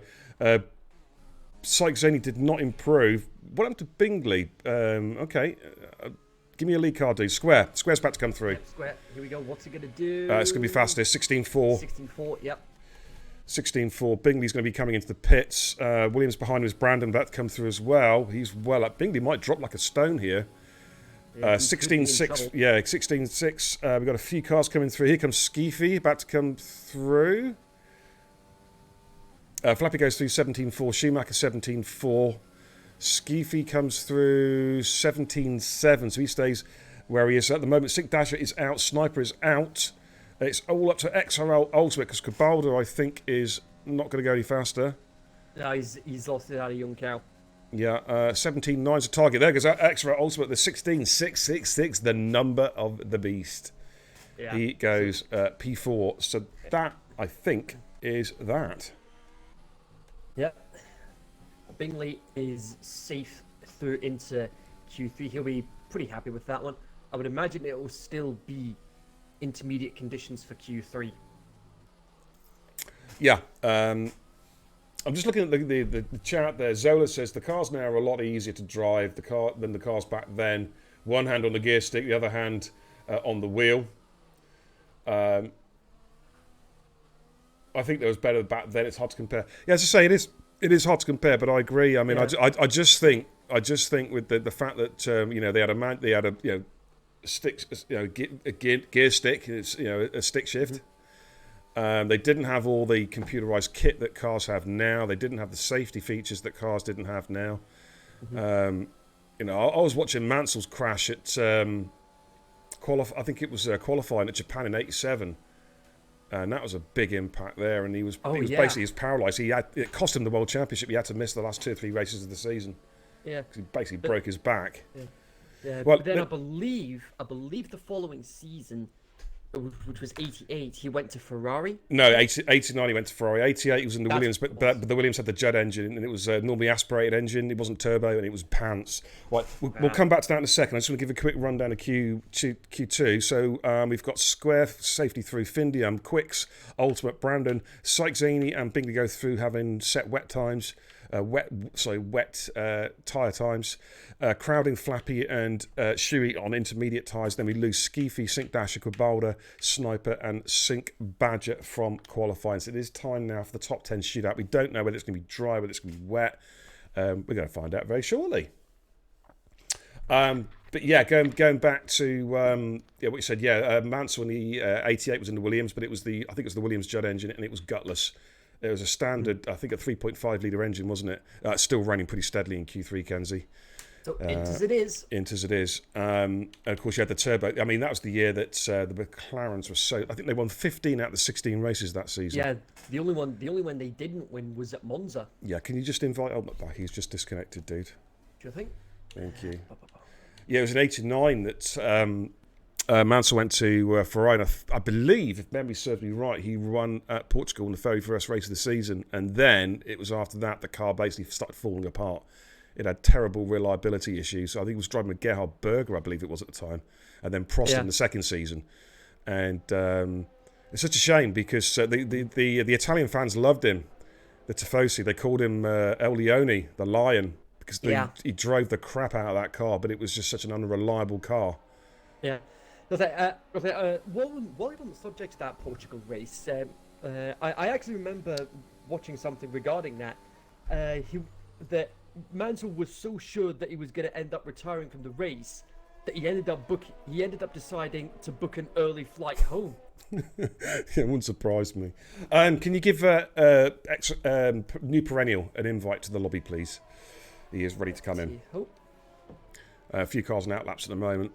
Sykes Zaney did not improve. What happened to Bingley? Okay. Give me a lead card, dude. Square's about to come through. Yep, Square. Here we go. What's it going to do? It's going to be faster. 16.4. 16.4, yep. 16.4. Bingley's going to be coming into the pits. Williams behind him is Brandon, about to come through as well. He's well up. Bingley might drop like a stone here. 16.6. Yeah, 16.6. We've got a few cars coming through. Here comes Skeefy, about to come through. Flappy goes through 17.4. Schumacher 17.4. Skeefy comes through 17.7. So he stays where he is at the moment. Sick Dasher is out. Sniper is out. It's all up to XRL Ultimate, because Cabaldo, I think, is not going to go any faster. No, he's lost it out of Young Cow. Yeah, 17.9 is a target. There goes XRL Ultimate, the 16.666, the number of the beast. Yeah. He goes P4. So that, I think, is that. Yep. Bingley is safe through into Q3. He'll be pretty happy with that one. I would imagine it will still be intermediate conditions for Q3. Yeah. I'm just looking at the chat there. Zola says the cars now are a lot easier to drive than the cars back then. One hand on the gear stick, the other hand on the wheel. I think that was better back then. It's hard to compare. Yeah, as I say, it is hard to compare, but I agree. I mean, yeah. I just think with the fact that they had a stick, a gear stick. It's a stick shift. They didn't have all the computerized kit that cars have now. They didn't have the safety features that cars didn't have now. I was watching Mansell's crash at I think it was qualifying at Japan in '87, and that was a big impact there. And he was basically paralysed. It cost him the world championship. He had to miss the last 2 or 3 races of the season. Yeah, because he basically broke his back. Yeah. Well, but then I believe the following season, which was 88, he went to Ferrari. No, 89 he went to Ferrari. 88 he was in the That's Williams, what it but the Williams had the Judd engine, and it was normally aspirated engine. It wasn't turbo, and it was pants. Right, we'll come back to that in a second. I just want to give a quick rundown of Q2. So we've got Square safety through Findium, Quicks, Ultimate, Brandon, Sykes-Zaney, and Bingley go through having set wet times. Wet tyre times, Crowding, Flappy and Shuey on intermediate tyres. Then we lose Skeefy, Sink Dasher, Quibalda, Sniper and Sink Badger from qualifying. So it is time now for the top 10 shootout. We don't know whether it's going to be dry, whether it's going to be wet. We're going to find out very shortly. But yeah, going back to what you said. Mansell in the 88 was in the Williams, but I think it was the Williams Judd engine, and it was gutless. It was a standard, I think, a 3.5 litre engine, wasn't it? Still running pretty steadily in Q3, Kenzie. So int as it is. Int as it is. And of course, you had the turbo. I mean, that was the year that the McLarens were so. I think they won 15 out of the 16 races that season. Yeah, the only one they didn't win was at Monza. Yeah, can you just invite Albert back? He's just disconnected, dude. Do you think? Thank you. Yeah, it was in '89 that Mansell went to Ferrari. I believe, if memory serves me right, he won at Portugal in the very first race of the season. And then it was after that the car basically started falling apart. It had terrible reliability issues. So I think it was driving with Gerhard Berger, I believe it was at the time. And then Prost in the second season. And it's such a shame because the Italian fans loved him, the Tifosi. They called him El Leone, the Lion, because he drove the crap out of that car. But it was just such an unreliable car. Yeah. While we're on the subject of that Portugal race, I actually remember watching something regarding that. That Mansell was so sure that he was going to end up retiring from the race that he ended up deciding to book an early flight home. It wouldn't surprise me. Can you give New Perennial an invite to the lobby, please? He is ready to come in. A few cars and outlaps at the moment.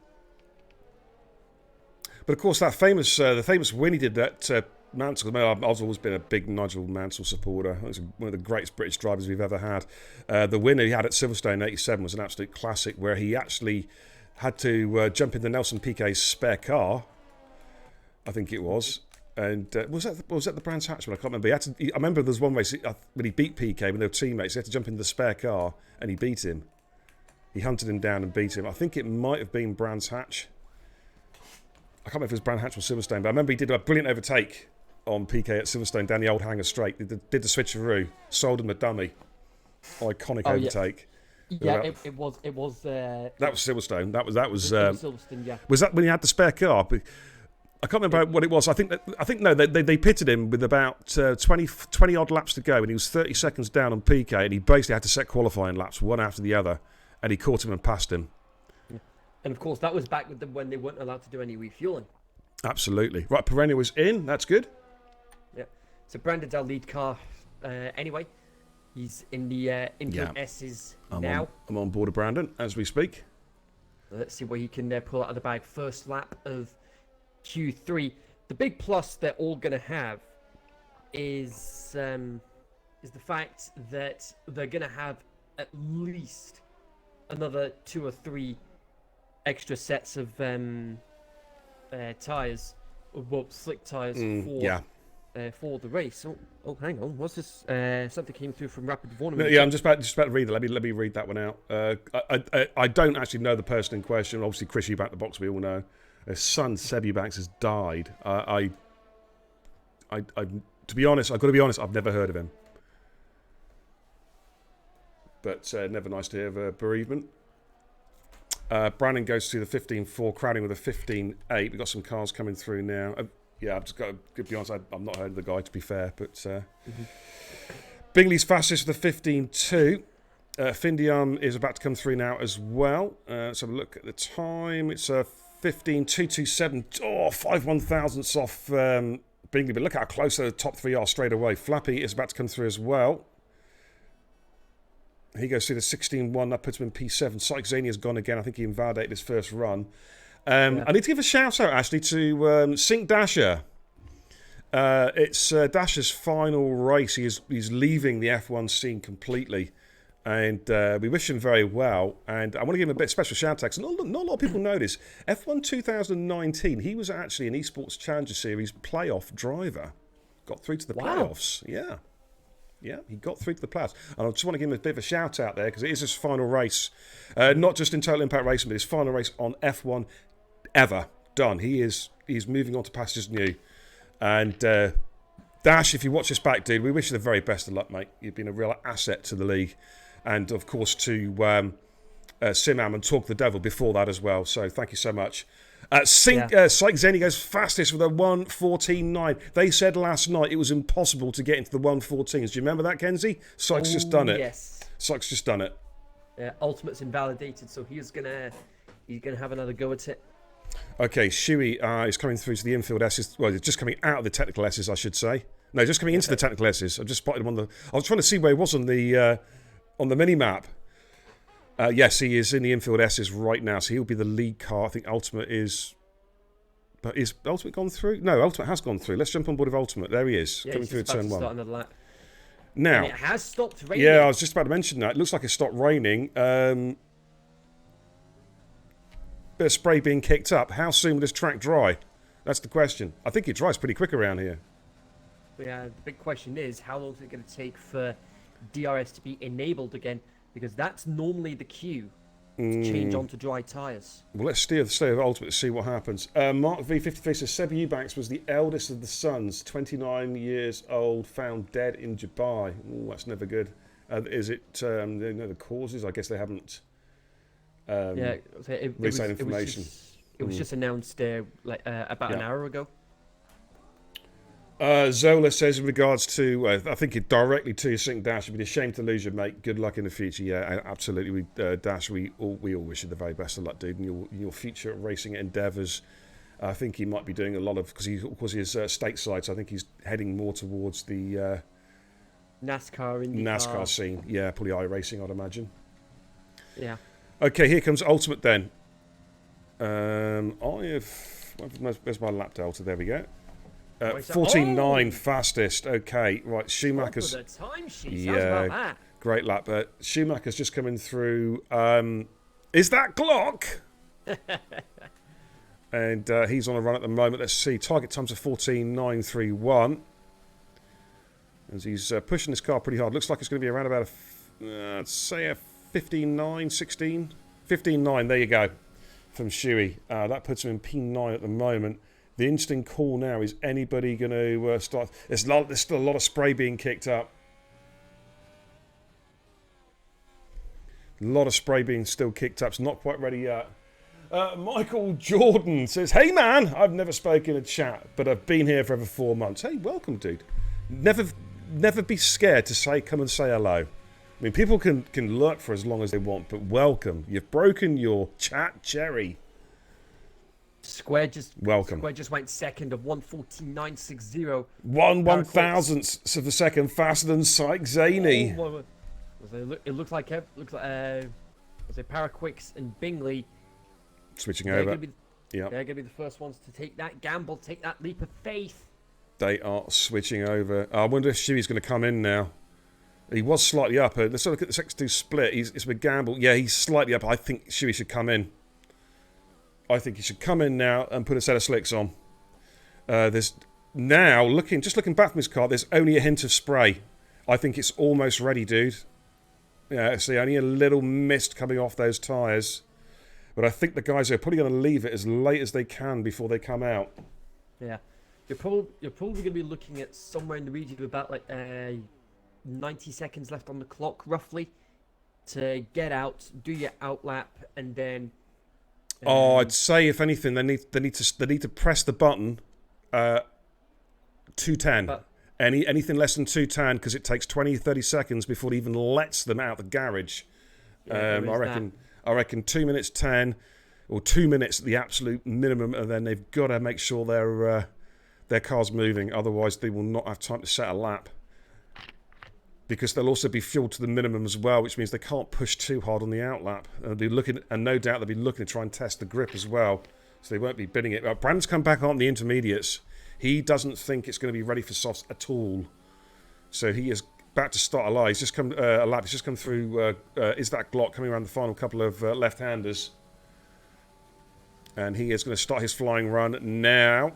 But of course, that the famous win he did that Mansell. I've always been a big Nigel Mansell supporter. He's one of the greatest British drivers we've ever had. The winner he had at Silverstone in '87 was an absolute classic, where he actually had to jump into Nelson Piquet's spare car. I think it was. And was that the Brands Hatch one? I can't remember. I remember there was one race when he beat Piquet when they were teammates. He had to jump into the spare car and he beat him. He hunted him down and beat him. I think it might have been Brands Hatch. I can't remember if it was Brands Hatch or Silverstone, but I remember he did a brilliant overtake on Piquet at Silverstone down the old hangar straight. Did the switcheroo, sold him the dummy. Iconic overtake. Yeah, it was. That was Silverstone. That was Silverstone. Yeah. Was that when he had the spare car? But I can't remember what it was. I think no. They pitted him with about 20 odd laps to go, and he was 30 seconds down on Piquet, and he basically had to set qualifying laps one after the other, and he caught him and passed him. Yeah. And of course, that was back with when they weren't allowed to do any refueling. Absolutely. Right, Perennial was in. That's good. Yeah. So Brandon's our lead car. Anyway, he's in the Infield S's now. I'm on board of Brandon as we speak. Let's see what he can pull out of the bag. First lap of Q3. The big plus they're all going to have is the fact that they're going to have at least another 2 or 3 extra sets of tires, well, slick tires for the race. Oh, hang on. What's this? Something came through from Rapid Warning. Yeah, I'm just about to read that. Let me read that one out. I don't actually know the person in question. Obviously, Chris Eubank, the box we all know. His son Seb Eubanks has died. To be honest, I've got to be honest. I've never heard of him. But never nice to hear of a bereavement. Brandon goes to the 15.4, crowding with a 15.8. We've got some cars coming through now. I've just got to be honest, I've not heard of the guy, to be fair. But Bingley's fastest with a 15.2. Findium is about to come through now as well. Let's have a look at the time. It's a 15.227. Oh, 5/1000ths off Bingley. But look how close the top 3 are straight away. Flappy is about to come through as well. He goes through the 16.1. That puts him in P7. Sykes-Zaney has gone again. I think he invalidated his first run. I need to give a shout out actually to Sink Dasher. It's Dasher's final race. He's leaving the F1 scene completely. And we wish him very well. And I want to give him a bit of special shout out. Not a lot of people know this. F1 2019, he was actually an Esports Challenger Series playoff driver. Got through to the playoffs. Yeah. Yeah, he got through to the playoffs. And I just want to give him a bit of a shout out there because it is his final race. Not just in Total Impact Racing, but his final race on F1 ever. Done. He's moving on to pastures new. And Dash, if you watch this back, dude, we wish you the very best of luck, mate. You've been a real asset to the league. And, of course, to Simam and Talk the Devil before that as well. So thank you so much. Psych Zeni goes fastest with a 1:14.9. They said last night it was impossible to get into the 1:14s. Do you remember that, Kenzie? Psych's just done it. Yes. Psych's just done it. Ultimate's invalidated, so he's gonna have another go at it. Okay, Shuey is coming through to the infield S's. Well, he's just coming out of the technical S's, I should say. No, just coming into the technical S's. I've just spotted him on the. I was trying to see where he was on the mini map. Yes, he is in the infield S's right now, so he'll be the lead car. I think Ultimate is... But is Ultimate gone through? No, Ultimate has gone through. Let's jump on board with Ultimate. There he is, coming through turn one. Start another lap. Now, and it has stopped raining. Yeah, I was just about to mention that. It looks like it stopped raining. Bit of spray being kicked up. How soon will this track dry? That's the question. I think it dries pretty quick around here. Yeah, the big question is, how long is it going to take for DRS to be enabled again? Because that's normally the cue to change onto dry tyres. Well, let's steer the state of Ultimate to see what happens. Mark V53 says Seb Eubanks was the eldest of the sons, 29 years old, found dead in Dubai. Ooh, that's never good. Is it the causes? I guess they haven't released that information. It was just announced about an hour ago. Zola says in regards to, I think it directly to your Sync Dash, it'd be a shame to lose you, mate. Good luck in the future. Yeah, absolutely. Dash, we all wish you the very best of luck, dude, in your future racing endeavours. I think he might be doing a lot of, because he's stateside, so I think he's heading more towards the NASCAR scene. Yeah, probably iRacing, I'd imagine. Yeah. Okay, here comes Ultimate then. Where's my lap delta? There we go. 14.9 fastest. Okay, right. Schumacher's. The time sheet. How's about that? Great lap. Schumacher's just coming through. Is that Glock? And he's on a run at the moment. Let's see. Target times of 14.931. As he's pushing this car pretty hard. Looks like it's going to be around about I'd say a 15.9, 16, 15.9. There you go. From Shuey. That puts him in P9 at the moment. The interesting call now is anybody going to start... There's still a lot of spray being kicked up. A lot of spray being still kicked up. It's not quite ready yet. Michael Jordan says, "Hey man, I've never spoken in a chat, but I've been here for over 4 months." Hey, welcome, dude. Never be scared to come and say hello. I mean, people can lurk for as long as they want, but welcome. You've broken your chat cherry. Square just went second of 1:49.60. 1/1000th of a second faster than Psych Zaney. It looks like Paraquix and Bingley switching over. They're going to be the first ones to take that gamble, take that leap of faith. They are switching over. I wonder if Shuey's going to come in now. He was slightly up. Let's look at the X2 split. It's with Gamble. Yeah, he's slightly up. I think Shuey should come in. I think he should come in now and put a set of slicks on. There's now just looking back from his car. There's only a hint of spray. I think it's almost ready, dude. Yeah, see, only a little mist coming off those tyres. But I think the guys are probably going to leave it as late as they can before they come out. Yeah, you're probably going to be looking at somewhere in the region of about 90 seconds left on the clock, roughly, to get out, do your outlap, and then. I'd say if anything, they need to press the button 210. Anything less than 210 because it takes 20-30 seconds before it even lets them out the garage. Yeah, I reckon 2 minutes 10 or 2 minutes at the absolute minimum, and then they've got to make sure their car's moving. Otherwise, they will not have time to set a lap. Because they'll also be fueled to the minimum as well, which means they can't push too hard on the outlap. And no doubt they'll be looking to try and test the grip as well. So they won't be bidding it. Brandon's come back on the intermediates. He doesn't think it's going to be ready for softs at all. So he is about to start a lap. He's just come a lap. He's just come through. Is that Glock coming around the final couple of left-handers? And he is going to start his flying run now.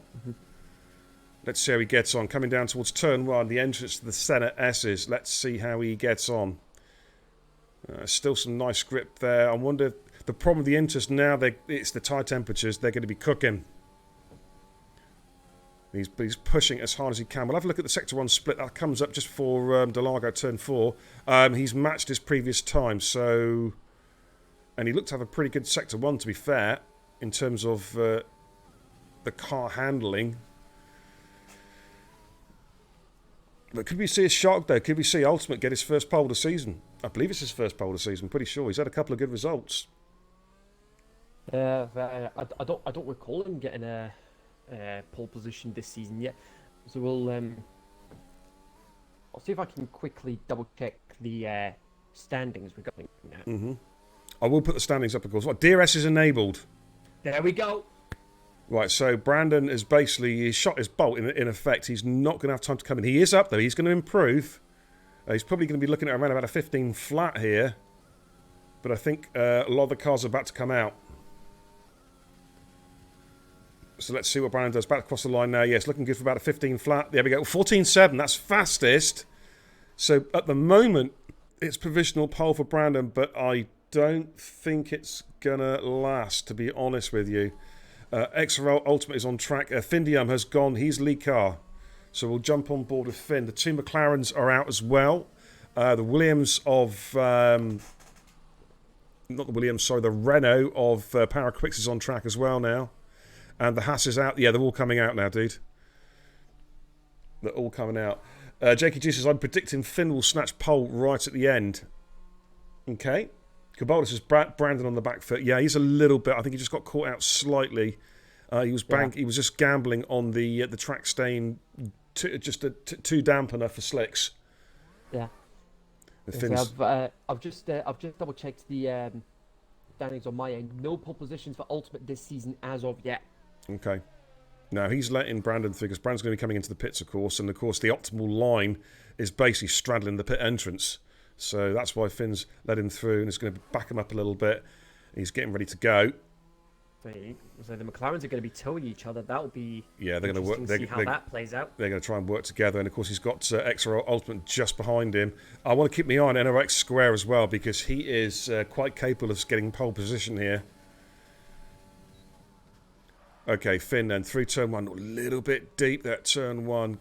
Let's see how he gets on. Coming down towards turn 1, the entrance to the Senna S's. Let's see how he gets on. Still some nice grip there. I wonder, the problem with the interest now, it's the tyre temperatures. They're going to be cooking. He's pushing as hard as he can. We'll have a look at the Sector 1 split. That comes up just before Delago turn 4. He's matched his previous time, so... And he looked to have a pretty good Sector 1, to be fair, in terms of the car handling. But could we see a shock, though? Could we see Ultimate get his first pole of the season? I believe it's his first pole of the season. I'm pretty sure. He's had a couple of good results. I don't recall him getting a pole position this season yet. So I'll see if I can quickly double check the standings we're going now. I will put the standings up, of course. What, DRS is enabled. There we go. Right, so Brandon is basically, he's shot his bolt in effect. He's not going to have time to come in. He is up, though. He's going to improve. He's probably going to be looking at around about a 15 flat here. But I think a lot of the cars are about to come out. So let's see what Brandon does. Back across the line now. Yes, looking good for about a 15 flat. There we go. 14.7. That's fastest. So at the moment, it's provisional pole for Brandon, but I don't think it's going to last, to be honest with you. XRL Ultimate is on track. Findium has gone. He's lead car. So we'll jump on board with Finn. The two McLarens are out as well. The Williams of... not the Williams, sorry. The Renault of Paraquix is on track as well now. And the Haas is out. Yeah, they're all coming out now, dude. They're all coming out. Jakey G says, I'm predicting Finn will snatch pole right at the end. Okay. Cabaldo says, Brandon on the back foot. Yeah, he's a little bit. I think he just got caught out slightly. He was just gambling on the track stain, just a two dampener for slicks. Yeah. I've just double checked the standings on my end. No pole positions for Ultimate this season as of yet. Okay. Now he's letting Brandon through because Brandon's going to be coming into the pits, of course, and of course the optimal line is basically straddling the pit entrance. So that's why Finn's let him through and is going to back him up a little bit. He's getting ready to go. So the McLarens are going to be towing each other. That'll be they're going to work. See how that plays out. They're going to try and work together, and of course he's got XRO Ultimate just behind him. I want to keep my eye on NRX Square as well because he is quite capable of getting pole position here. Okay, Finn then through turn 1, a little bit deep. That turn 1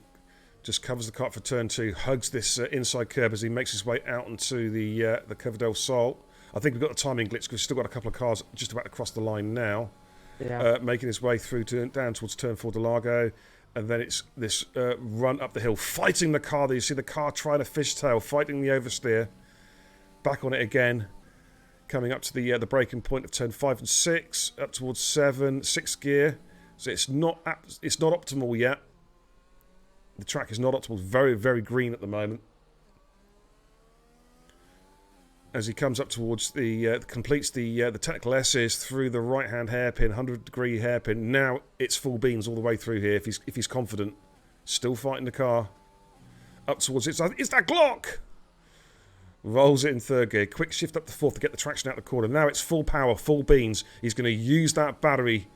just covers the cut for turn 2, hugs this inside curb as he makes his way out onto the Curva del Sol. I think we've got a timing glitch because we've still got a couple of cars just about to cross the line now. Yeah. Making his way through down towards turn 4 Delago. And then it's this run up the hill, fighting the car there. You see the car trying to fishtail, fighting the oversteer. Back on it again. Coming up to the braking point of turn 5 and 6, up towards 7, 6th gear. So it's not optimal yet. The track is not optimal. It's very, very green at the moment. As he comes up towards completes the technical S's through the right-hand hairpin, 100-degree hairpin. Now it's full beans all the way through here. If he's confident, still fighting the car. Up towards it's that Glock. Rolls it in 3rd gear. Quick shift up to 4th to get the traction out the corner. Now it's full power, full beans. He's going to use that battery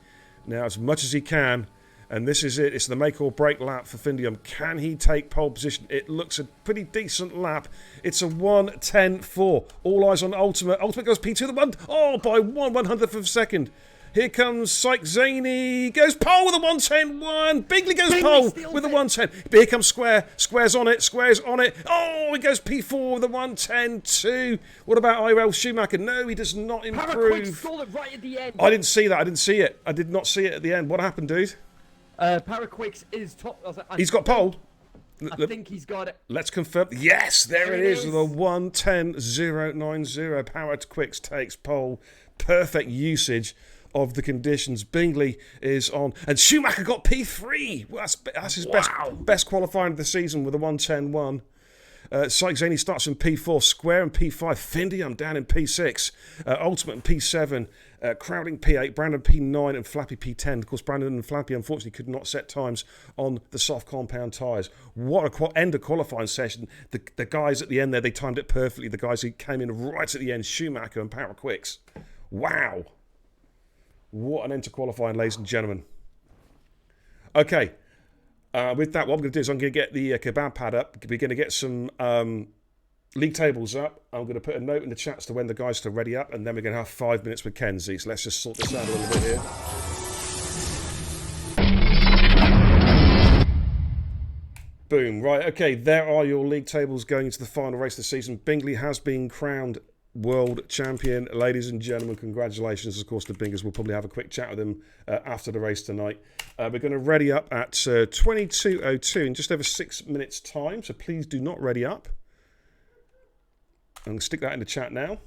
now as much as he can. And this is it. It's the make or break lap for Findium. Can he take pole position? It looks a pretty decent lap. It's a 1:10.4. All eyes on Ultimate. Ultimate goes P2 the 1. Oh, by 1/100th of a second. Here comes Syke Zaney. Goes pole with a 1:10.1. Bingley goes pole with a 1:10. But here comes Square. Square's on it. Square's on it. Oh, he goes P4 with a 1:10.2. What about Irel Schumacher? No, he does not improve. Stole it right at the end. I didn't see that. I didn't see it. I did not see it at the end. What happened, dude? Paraquix is top. He's got pole. I think he's got it. Let's confirm. Yes, there it is. The 1:10.090. Paraquix takes pole. Perfect usage of the conditions. Bingley is on. And Schumacher got P3. Well, that's his best qualifying of the season with a 1:10.1. Sykes Zaney starts in P4, Square in P5, Findium down in P6, Ultimate in P7, Crowding P8, Brandon P9 and Flappy P10. Of course, Brandon and Flappy unfortunately could not set times on the soft compound tyres. What a end of qualifying session. The guys at the end there, they timed it perfectly. The guys who came in right at the end, Schumacher and Power Quicks. Wow. What an end to qualifying, ladies and gentlemen. Okay. With that, what I'm going to do is I'm going to get the kebab pad up. We're going to get some league tables up. I'm going to put a note in the chats to when the guys are ready up, and then we're going to have 5 minutes with Kenzie. So let's just sort this out a little bit here. Boom. Right, okay, there are your league tables going into the final race of the season. Bingley has been crowned world champion. Ladies and gentlemen, congratulations, of course, to Bingers. We'll probably have a quick chat with him after the race tonight. We're going to ready up at 22:02 in just over 6 minutes' time, so please do not ready up. I'm going to stick that in the chat now.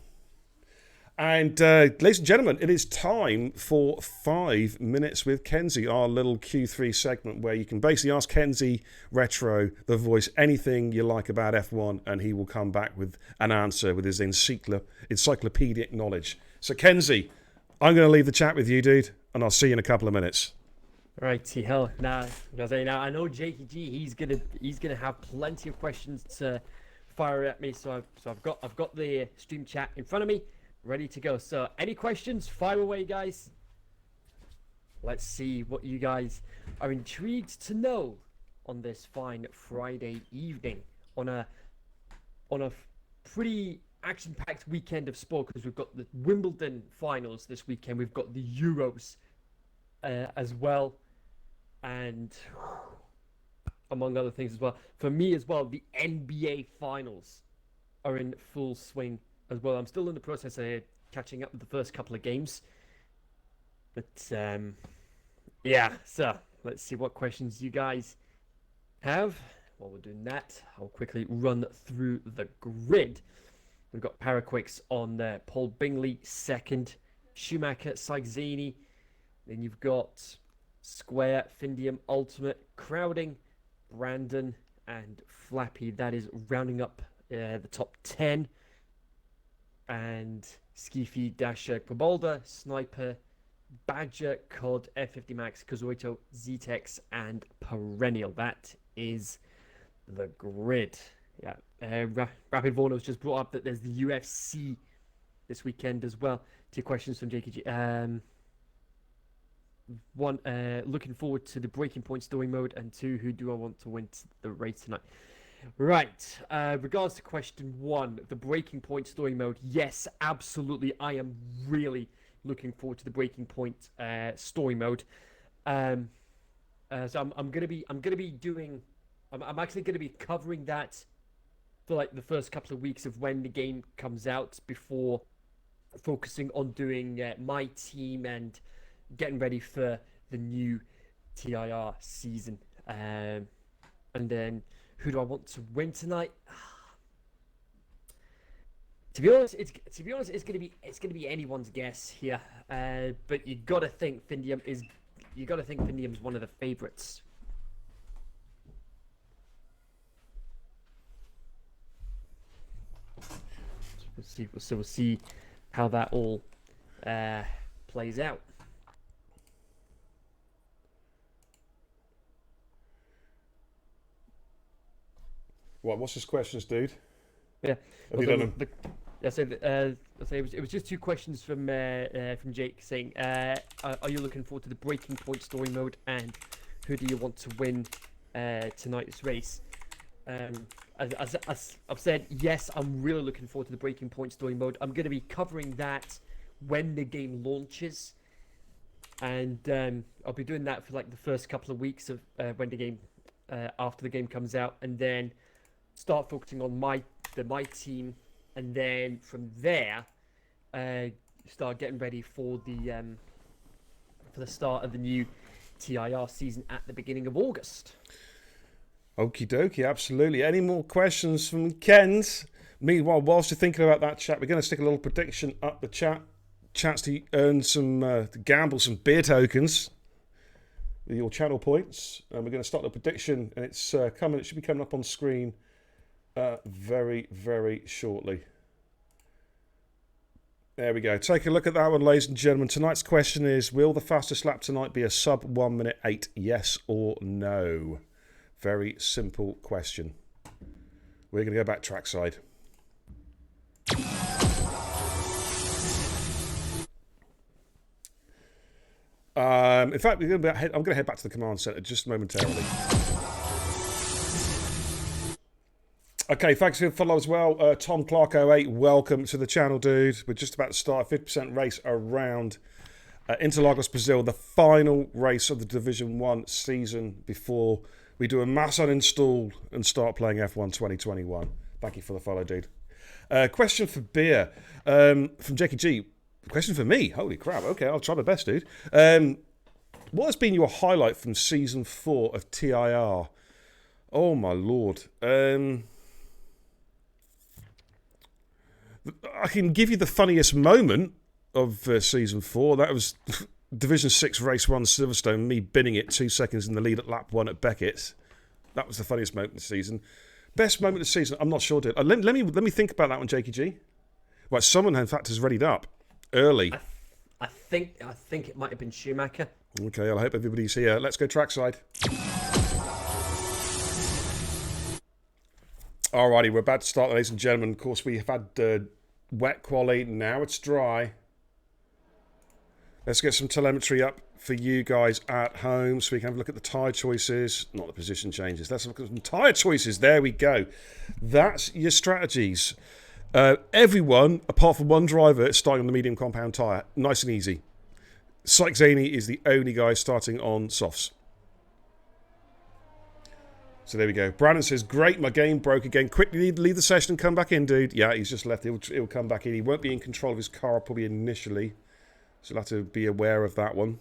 And ladies and gentlemen, it is time for 5 minutes with Kenzie, our little Q3 segment where you can basically ask Kenzie Retro, the voice, anything you like about F1, and he will come back with an answer with his encyclopedic knowledge. So Kenzie, I'm going to leave the chat with you, dude, and I'll see you in a couple of minutes. Right, hell, now I know Jakey G. He's gonna have plenty of questions to fire at me. So I've got the stream chat in front of me, ready to go. So any questions, fire away, guys. Let's see what you guys are intrigued to know on this fine Friday evening on a pretty action-packed weekend of sport, because we've got the Wimbledon finals this weekend, we've got the Euros as well, and among other things as well. For me as well, the NBA finals are in full swing as well. I'm still in the process of catching up with the first couple of games. But, yeah, so let's see what questions you guys have. While we're doing that, I'll quickly run through the grid. We've got Paraquix on there, Paul Bingley second, Schumacher, Sykes Zaney. Then you've got Square, Findium, Ultimate, Crowding, Brandon, and Flappy. That is rounding up the top 10. And Skiffy, Dasher, Quabolda, Sniper, Badger, Cod, F50 Max, Kazuito, Zetex, and Perennial. That is the grid. Yeah. Rapid Vorno's just brought up that there's the UFC this weekend as well. 2 questions from JKG. One, looking forward to the breaking point story mode, and 2, who do I want to win the race tonight? Right, regards to question 1, the breaking point story mode, yes, absolutely, I am really looking forward to the breaking point story mode. So I'm gonna be doing, I'm actually gonna be covering that for like the first couple of weeks of when the game comes out, before focusing on doing my team and getting ready for the new TIR season. And then, who do I want to win tonight? To be honest, it's gonna be anyone's guess here. But you gotta think Findium's one of the favorites. So we'll see how that all plays out. What's his questions, dude? Yeah. Have you done them? It was just 2 questions from Jake saying, are you looking forward to the breaking point story mode, and who do you want to win tonight's race? As I've said, yes, I'm really looking forward to the breaking point story mode. I'm going to be covering that when the game launches, and I'll be doing that for like the first couple of weeks of when the game after the game comes out, and then start focusing on my team, and then from there start getting ready for the start of the new TIR season at the beginning of August. Okie dokie, absolutely. Any more questions from Ken's? Meanwhile, whilst you're thinking about that, chat, we're going to stick a little prediction up the chat. Chance to earn some, to gamble some beer tokens with your channel points. And we're going to start the prediction, and it's coming. It should be coming up on screen very, very shortly. There we go. Take a look at that one, ladies and gentlemen. Tonight's question is, will the fastest lap tonight be a sub 1 minute 8? Yes or no? Very simple question. We're going to go back trackside. In fact, I'm going to head back to the command center just momentarily. Okay, thanks for the follow as well. Tom Clark 08, welcome to the channel, dude. We're just about to start a 50% race around Interlagos, Brazil, the final race of the Division 1 season before we do a mass uninstall and start playing F1 2021. Thank you for the follow, dude. Question for Beer from Jackie G. Question for me. Holy crap. Okay, I'll try my best, dude. What has been your highlight from Season 4 of TIR? Oh, my Lord. I can give you the funniest moment of Season 4. That was Division 6 Race 1 Silverstone, me binning it 2 seconds in the lead at lap 1 at Beckett's. That was the funniest moment of the season. Best moment of the season, I'm not sure, dude. Let me think about that one, Jakey G. Right, someone, in fact, has readied up early. I think it might have been Schumacher. Okay, I hope everybody's here. Let's go trackside. Alrighty, we're about to start, ladies and gentlemen. Of course, we have had wet quali. Now it's dry. Let's get some telemetry up for you guys at home so we can have a look at the tyre choices. Not the position changes. Let's look at some tyre choices. There we go. That's your strategies. Everyone, apart from one driver, is starting on the medium compound tyre. Nice and easy. Syke Zaney is the only guy starting on softs. So there we go. Brandon says, great, my game broke again. Quickly leave the session and come back in, dude. Yeah, he's just left. He'll come back in. He won't be in control of his car probably initially. So you'll have to be aware of that one.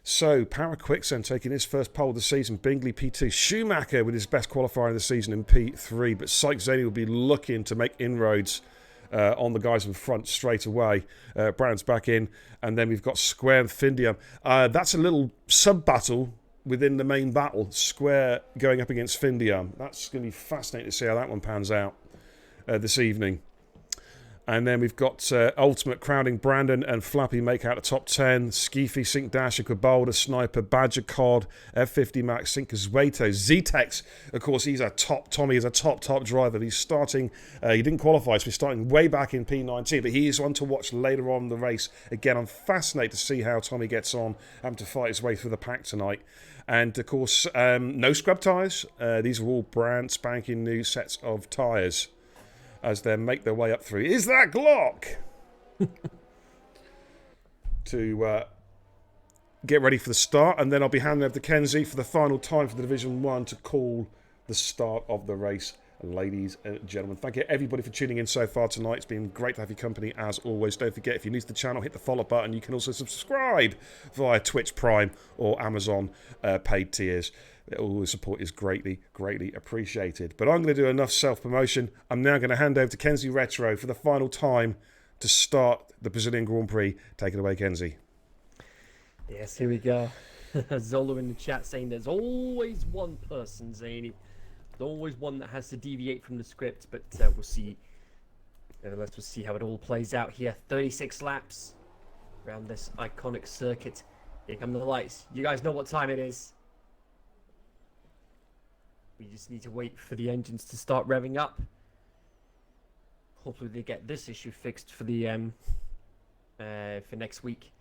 So, Power Quicksand taking his first pole of the season. Bingley P2. Schumacher with his best qualifier of the season in P3. But Syke Zaney will be looking to make inroads on the guys in front straight away. Brandon's back in. And then we've got Square and Findium. That's a little sub-battle within the main battle. Square going up against Findium. That's going to be fascinating to see how that one pans out this evening. And then we've got Ultimate crowding Brandon and Flappy make out the top 10. Skeefy, Sink Dash, Boulder, Sniper, Badger Cod, F50 Max, Sinker Zueto, Zetex. Of course, he's a top. Tommy is a top driver. He's starting, he didn't qualify, so he's starting way back in P19, but he is one to watch later on in the race. Again, I'm fascinated to see how Tommy gets on, having to fight his way through the pack tonight. And of course, no scrub tyres. These are all brand spanking new sets of tyres as they make their way up through. Is that Glock? To get ready for the start, and then I'll be handing over to Kenzie for the final time for the Division 1 to call the start of the race. Ladies and gentlemen, thank you everybody for tuning in so far tonight. It's been great to have your company as always. Don't forget, if you're new to the channel, hit the follow button. You can also subscribe via Twitch Prime or Amazon paid tiers. All the support is greatly appreciated. But I'm going to do enough self-promotion. I'm now going to hand over to Kenzie Retro for the final time to start the Brazilian Grand Prix. Take it away, Kenzie. Yes, here we go. Zolo in the chat saying there's always one person, Zaney. There's always one that has to deviate from the script, but we'll see. Let's see how it all plays out here. 36 laps around this iconic circuit. Here come the lights. You guys know what time it is. We just need to wait for the engines to start revving up. Hopefully they get this issue fixed for the for next week.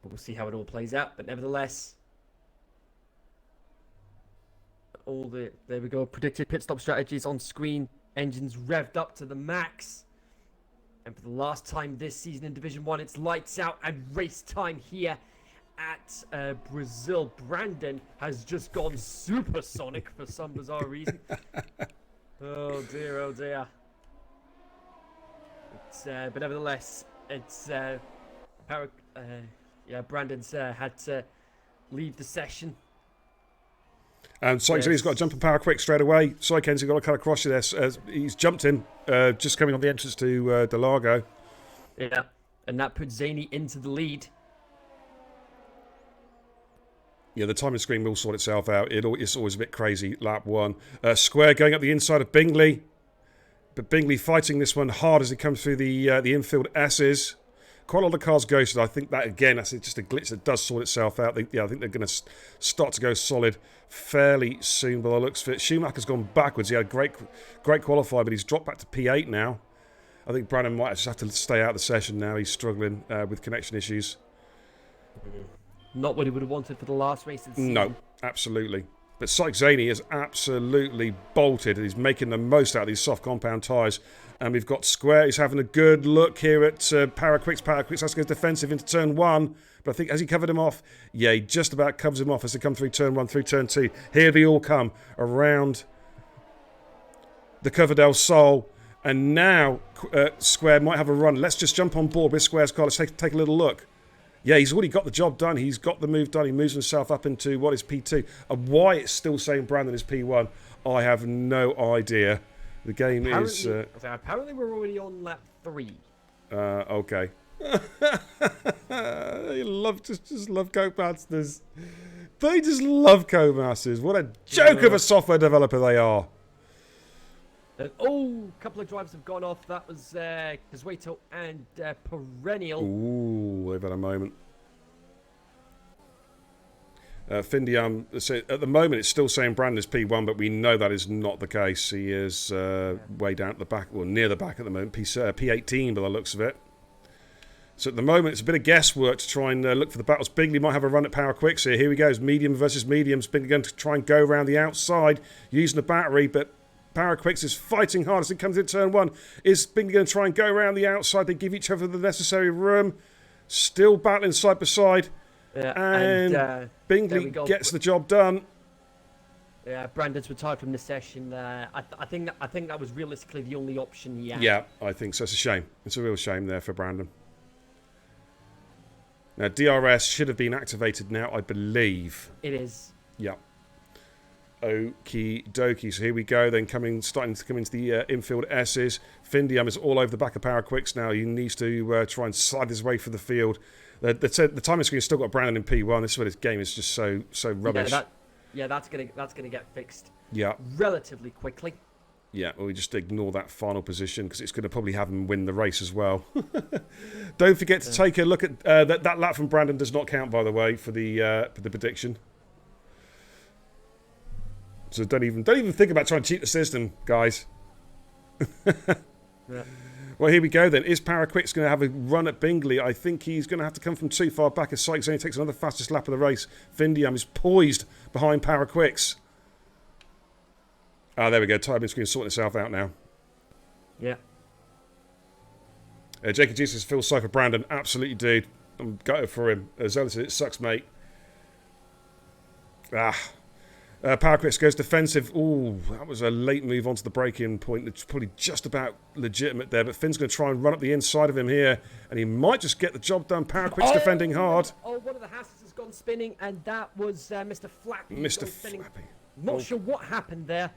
But we'll see how it all plays out. But nevertheless, there we go. Predicted pit stop strategies on screen. Engines revved up to the max. And for the last time this season in Division 1, it's lights out and race time here at Brazil. Brandon has just gone supersonic for some bizarre reason. Oh dear. But nevertheless, it's Brandon's had to leave the session. And Syke Zaney's got to jump and power quick straight away. Syke Zaney's got to cut across you there. He's jumped in, just coming on the entrance to Del Lago. Yeah, and that puts Zaney into the lead. Yeah, the timing screen will sort itself out. It's always a bit crazy. Lap 1. Square going up the inside of Bingley. But Bingley fighting this one hard as he comes through the infield S's. Quite a lot of cars ghosted. I think that, again, that's just a glitch that does sort itself out. I think they're going to start to go solid fairly soon by the looks of it. Schumacher's gone backwards. He had a great qualifier, but he's dropped back to P8 now. I think Brandon might just have to stay out of the session now. He's struggling with connection issues. Not what he would have wanted for the last race of the season. No, absolutely. But Sykes-Zaney is absolutely bolted. He's making the most out of these soft compound tyres. And we've got Square. He's having a good look here at Paraquix. Paraquix has to go defensive into turn 1. But I think, has he covered him off? Yeah, he just about covers him off as they come through turn 1, through turn 2. Here they all come around the Cover del Sol. And now Square might have a run. Let's just jump on board with Square's car. Let's take a little look. Yeah, he's already got the job done. He's got the move done. He moves himself up into what is P2. And why it's still saying Brandon is P1, I have no idea. The game is... apparently we're already on lap 3. Okay. They just love Codemasters. They just love Codemasters. What a joke of a software developer they are. A couple of drivers have gone off. That was Casueto and Perennial. Ooh, they've had a moment. Findiam, so at the moment it's still saying Brandon is P1, but we know that is not the case. He is way down at the back, or near the back at the moment, P18 by the looks of it. So at the moment it's a bit of guesswork to try and look for the battles. Bingley might have a run at Power Quicks here. Here he goes, medium versus mediums. Bingley going to try and go around the outside using the battery, but Paraquix is fighting hard as it comes into turn 1. Is Bingley going to try and go around the outside? They give each other the necessary room. Still battling side by side. And Bingley gets the job done. Yeah, Brandon's retired from the session. I think that was realistically the only option he had. Yeah, I think so. It's a shame. It's a real shame there for Brandon. Now, DRS should have been activated now, I believe. It is. Yeah. Okie dokie. So here we go. Then starting to come into the infield S's. Findiam is all over the back of Paraquix now. He needs to try and slide his way through the field. The timing screen still got Brandon in P1. This is where this game is just so rubbish. That's gonna get fixed. Yeah. Relatively quickly. Yeah, well, we just ignore that final position because it's going to probably have him win the race as well. Don't forget to take a look at that lap from Brandon does not count, by the way, for the prediction. So don't even think about trying to cheat the system, guys. Yeah. Well, here we go then. Is Paraquix going to have a run at Bingley? I think he's going to have to come from too far back as Sykes only takes another fastest lap of the race. Findiam is poised behind Paraquix. There we go. Timing screen sorting itself out now. Yeah. Jacob Jesus feels sorry for Brandon. Absolutely, dude. I'm gutted for him. Zola says, it sucks, mate. Paraquix goes defensive. Ooh, that was a late move onto the break-in point. It's probably just about legitimate there, but Finn's going to try and run up the inside of him here, and he might just get the job done. Paraquix defending hard. One of the Hasses has gone spinning, and that was Mr. Flappy. Mr. Flappy. Not sure what happened there.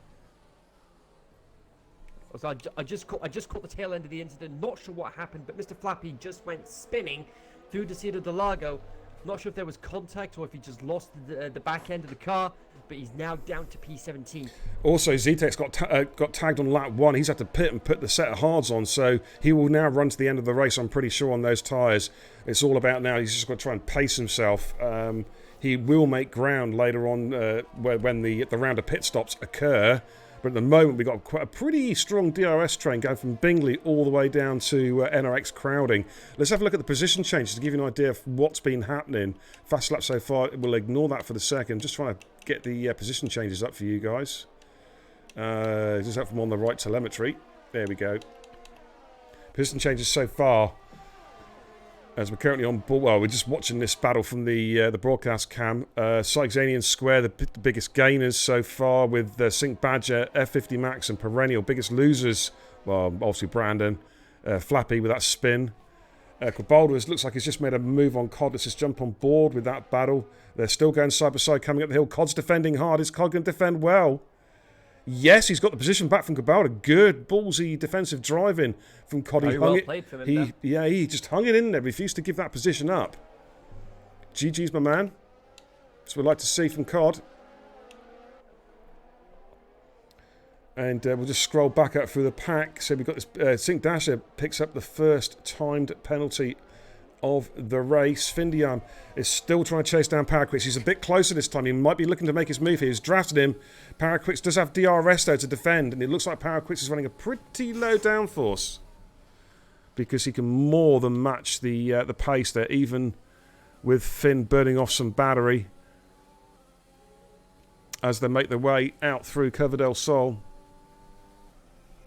So I just caught the tail end of the incident. Not sure what happened, but Mr. Flappy just went spinning through Desierto del Lago. Not sure if there was contact or if he just lost the back end of the car, but he's now down to P17. Also, Zetek's got tagged on lap 1. He's had to pit and put the set of hards on, so he will now run to the end of the race, I'm pretty sure, on those tyres. It's all about now, he's just got to try and pace himself. He will make ground later on when the round of pit stops occur. But at the moment, we've got quite a pretty strong DRS train going from Bingley all the way down to NRX crowding. Let's have a look at the position changes to give you an idea of what's been happening. Fast lap so far, we'll ignore that for the second. Just trying to get the position changes up for you guys. Just up from on the right telemetry. There we go. Position changes so far. As we're currently on board, well, we're just watching this battle from the broadcast cam. Sykes-Zaney and Square, the biggest gainers so far, with Sync Badger, F50 Max, and Perennial. Biggest losers, well, obviously Brandon. Flappy with that spin. Cabaldus looks like he's just made a move on Cod. Let's just jump on board with that battle. They're still going side by side, coming up the hill. Cod's defending hard. Is Cod going to defend well? Yes, he's got the position back from Cabalda. Good ballsy defensive driving from Cod. He just hung it in there. Refused to give that position up. GG's, my man. That's what we'd like to see from Cod. And we'll just scroll back up through the pack. So we've got this Sink Dasher picks up the first timed penalty of the race. Findian is still trying to chase down Paraquix. He's a bit closer this time. He might be looking to make his move here. He's drafted him. Paraquix does have DRS though to defend, and it looks like Paraquix is running a pretty low downforce because he can more than match the pace there, even with Finn burning off some battery as they make their way out through Cover del Sol.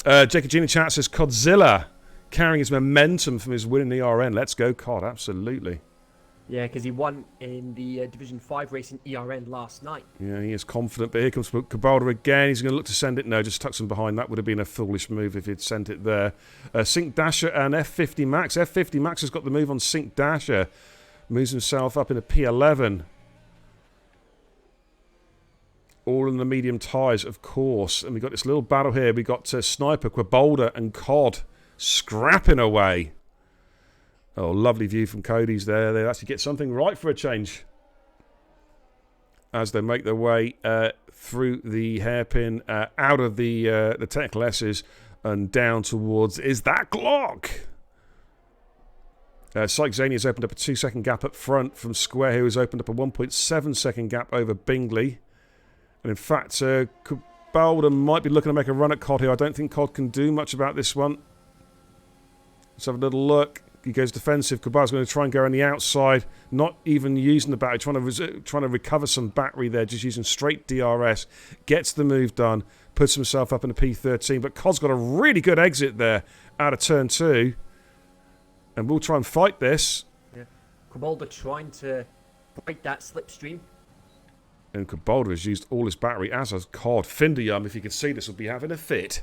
Jacob Gina chat says Codzilla carrying his momentum from his win in the ERN. Let's go, Cod. Absolutely. Yeah, because he won in the Division 5 race in ERN last night. Yeah, he is confident. But here comes Cabalda again. He's going to look to send it. No, just tucks him behind. That would have been a foolish move if he'd sent it there. Sink Dasher and F50 Max. F50 Max has got the move on Sink Dasher. Moves himself up into P11. All in the medium tyres, of course. And we've got this little battle here. We've got Sniper, Quabolda and Cod scrapping away. Oh, lovely view from Cody's there. They actually get something right for a change as they make their way through the hairpin, out of the technical S's and down towards... Is that Glock? Syke Zany has opened up a 2-second gap up front from Square, who has opened up a 1.7-second gap over Bingley. And in fact, Cabalda might be looking to make a run at Cod here. I don't think Cod can do much about this one. Let's have a little look. He goes defensive. Cabalda's going to try and go on the outside, not even using the battery, trying to recover some battery there, just using straight DRS. Gets the move done, puts himself up in a P13. But Cod's got a really good exit there out of turn 2. And we'll try and fight this. Yeah. Cabalda trying to break that slipstream. And Cabalda has used all his battery, as has Cod. Findium, if you can see this, will be having a fit.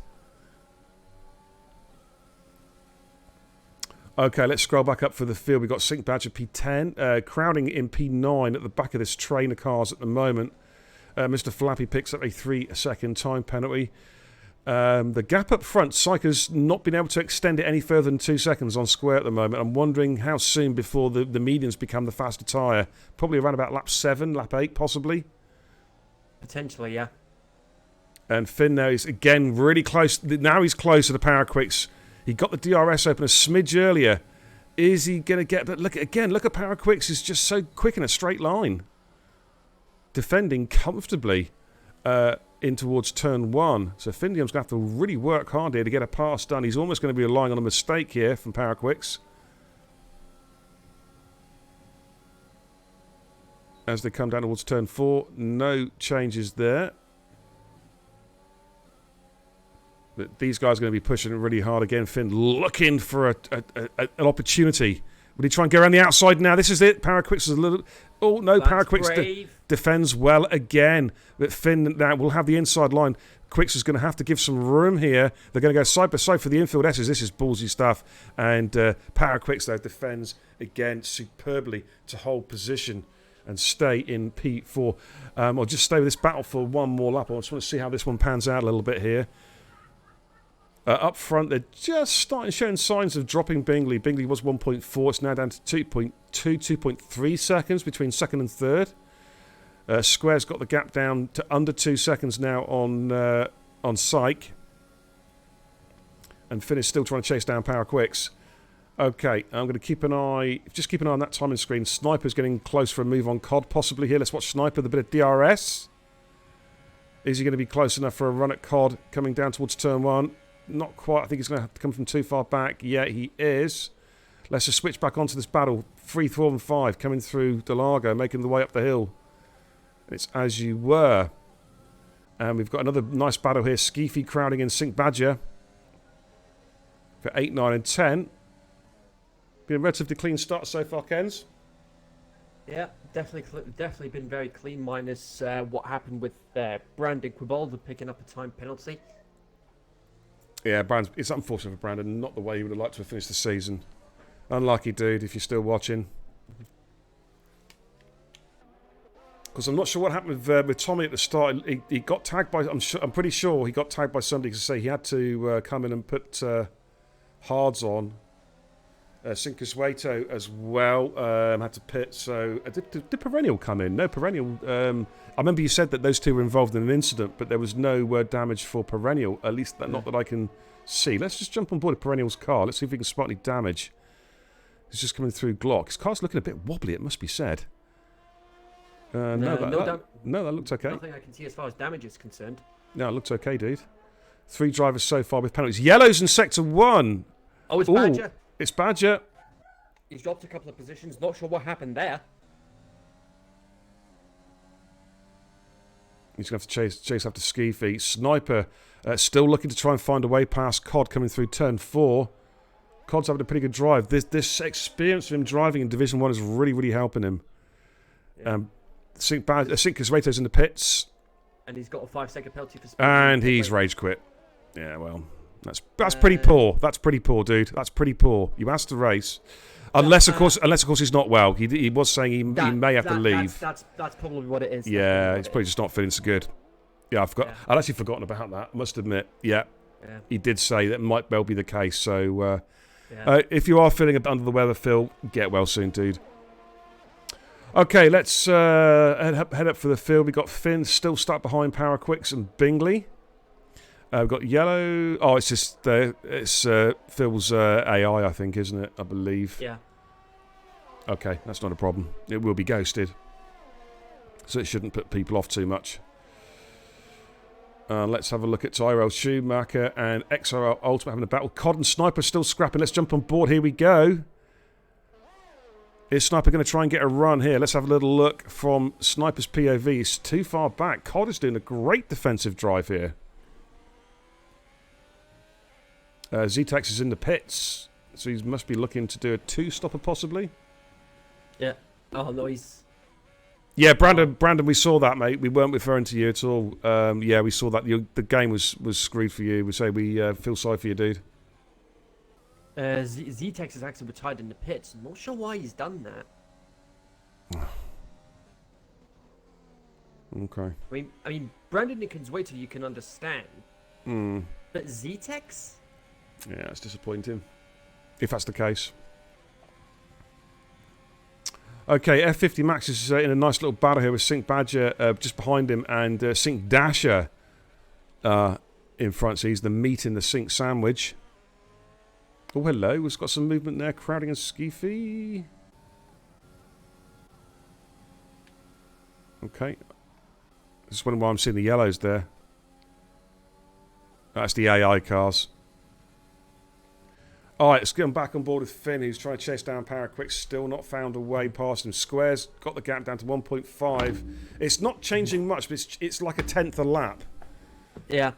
Okay, let's scroll back up for the field. We've got Sink Badger P10, crowding in P9 at the back of this train of cars at the moment. Mr. Flappy picks up a 3-second time penalty. The gap up front, Syke's not been able to extend it any further than 2 seconds on Square at the moment. I'm wondering how soon before the mediums become the faster tyre. Probably around about lap 7, lap 8 possibly. Potentially, yeah. And Finn now is again really close. Now he's closer to Paraquix. He got the DRS open a smidge earlier. Is he going to get... But look at Paraquix is just so quick in a straight line. Defending comfortably in towards turn 1. So Findium's going to have to really work hard here to get a pass done. He's almost going to be relying on a mistake here from Paraquix. As they come down towards turn 4, no changes there. But these guys are going to be pushing it really hard again. Finn looking for an opportunity. Will he try and go around the outside now? This is it. Paraquix is a little... Oh, no, Paraquix defends well again. But Finn now will have the inside line. Quix is going to have to give some room here. They're going to go side by side for the infield S's. This is ballsy stuff. And Paraquix, though, defends again superbly to hold position and stay in P4. I'll just stay with this battle for one more lap. I just want to see how this one pans out a little bit here. Up front, they're just starting showing signs of dropping Bingley. Bingley was 1.4. It's now down to 2.2, 2.3 seconds between second and third. Square's got the gap down to under 2 seconds now on Syke. And Finn is still trying to chase down Paraquix. Okay, I'm going to keep an eye on that timing screen. Sniper's getting close for a move on Cod possibly here. Let's watch Sniper with a bit of DRS. Is he going to be close enough for a run at Cod coming down towards turn 1? Not quite. I think he's going to have to come from too far back. Yeah, he is. Let's just switch back onto this battle. 3, 4 and 5 coming through Delago, making the way up the hill. It's As You Were. And we've got another nice battle here. Skeefy crowding in Sink Badger for 8, 9 and 10. Been a relatively clean start so far, Kens. Yeah, definitely been very clean, minus what happened with Brandon Quibalda picking up a time penalty. Yeah, it's unfortunate for Brandon. Not the way he would have liked to have finished the season. Unlucky dude, if you're still watching. Because I'm not sure what happened with Tommy at the start. He got tagged by... I'm pretty sure he got tagged by somebody to say he had to come in and put hards on. Cinquesueto as well had to pit. So did Perennial come in? No, Perennial. I remember you said that those two were involved in an incident, but there was no damage for Perennial. At least not that I can see. Let's just jump on board Perennial's car. Let's see if we can spot any damage. He's just coming through Glock. His car's looking a bit wobbly, it must be said. No, that looks okay. Nothing I can see as far as damage is concerned. No, it looks okay, dude. 3 drivers so far with penalties. Yellows in Sector 1. Oh, it's Badger. It's Badger. He's dropped a couple of positions. Not sure what happened there. He's going to have to chase after Skeefy. Sniper still looking to try and find a way past Cod coming through turn 4. Cod's having a pretty good drive. This experience of him driving in Division 1 is really, really helping him. Yeah. Cinquesueto's in the pits. And he's got a 5-second penalty for speed. And he's rage quit. Yeah, well, that's pretty poor. That's pretty poor, dude. That's pretty poor. You asked to race. Unless of course he's not well. He was saying he may have to leave. That's probably what it is. Yeah, he's probably just not feeling so good. Yeah, I'd actually forgotten about that. I must admit. Yeah. He did say that might well be the case. So if you are feeling a bit under the weather, Phil, get well soon, dude. Okay, let's head up for the field. We've got Finn still stuck behind Power Quicks and Bingley. We've got Yellow. Oh, it's just it's Phil's AI, I think, isn't it? I believe. Yeah. Okay, that's not a problem. It will be ghosted, so it shouldn't put people off too much. Let's have a look at Tyrell Schumacher and XRL Ultimate having a battle. Cod and Sniper still scrapping. Let's jump on board. Here we go. Is Sniper going to try and get a run here? Let's have a little look from Sniper's POV. It's too far back. Cod is doing a great defensive drive here. Z-Tex is in the pits, so he must be looking to do a 2-stopper possibly. Yeah. Oh, no, he's... Yeah, Brandon, we saw that, mate. We weren't referring to you at all. Yeah, we saw that. The game was screwed for you. We say we feel sorry for you, dude. Z-Tex is actually retired in the pits. I'm not sure why he's done that. Okay. I mean, Brandon Nickens wait till you can understand. But Z-Tex? Yeah, it's disappointing. If that's the case. Okay, F50 Max is in a nice little battle here with Sync Badger just behind him and Sync Dasher in front. So he's the meat in the Sync sandwich. Oh, hello. We've got some movement there. Crowding and Skeefy. Okay. Just wondering why I'm seeing the yellows there. That's the AI cars. Alright, let's get him back on board with Finn, who's trying to chase down Paraquick. Still not found a way past him. Squares got the gap down to 1.5. It's not changing much, but it's like a tenth a lap. Yeah.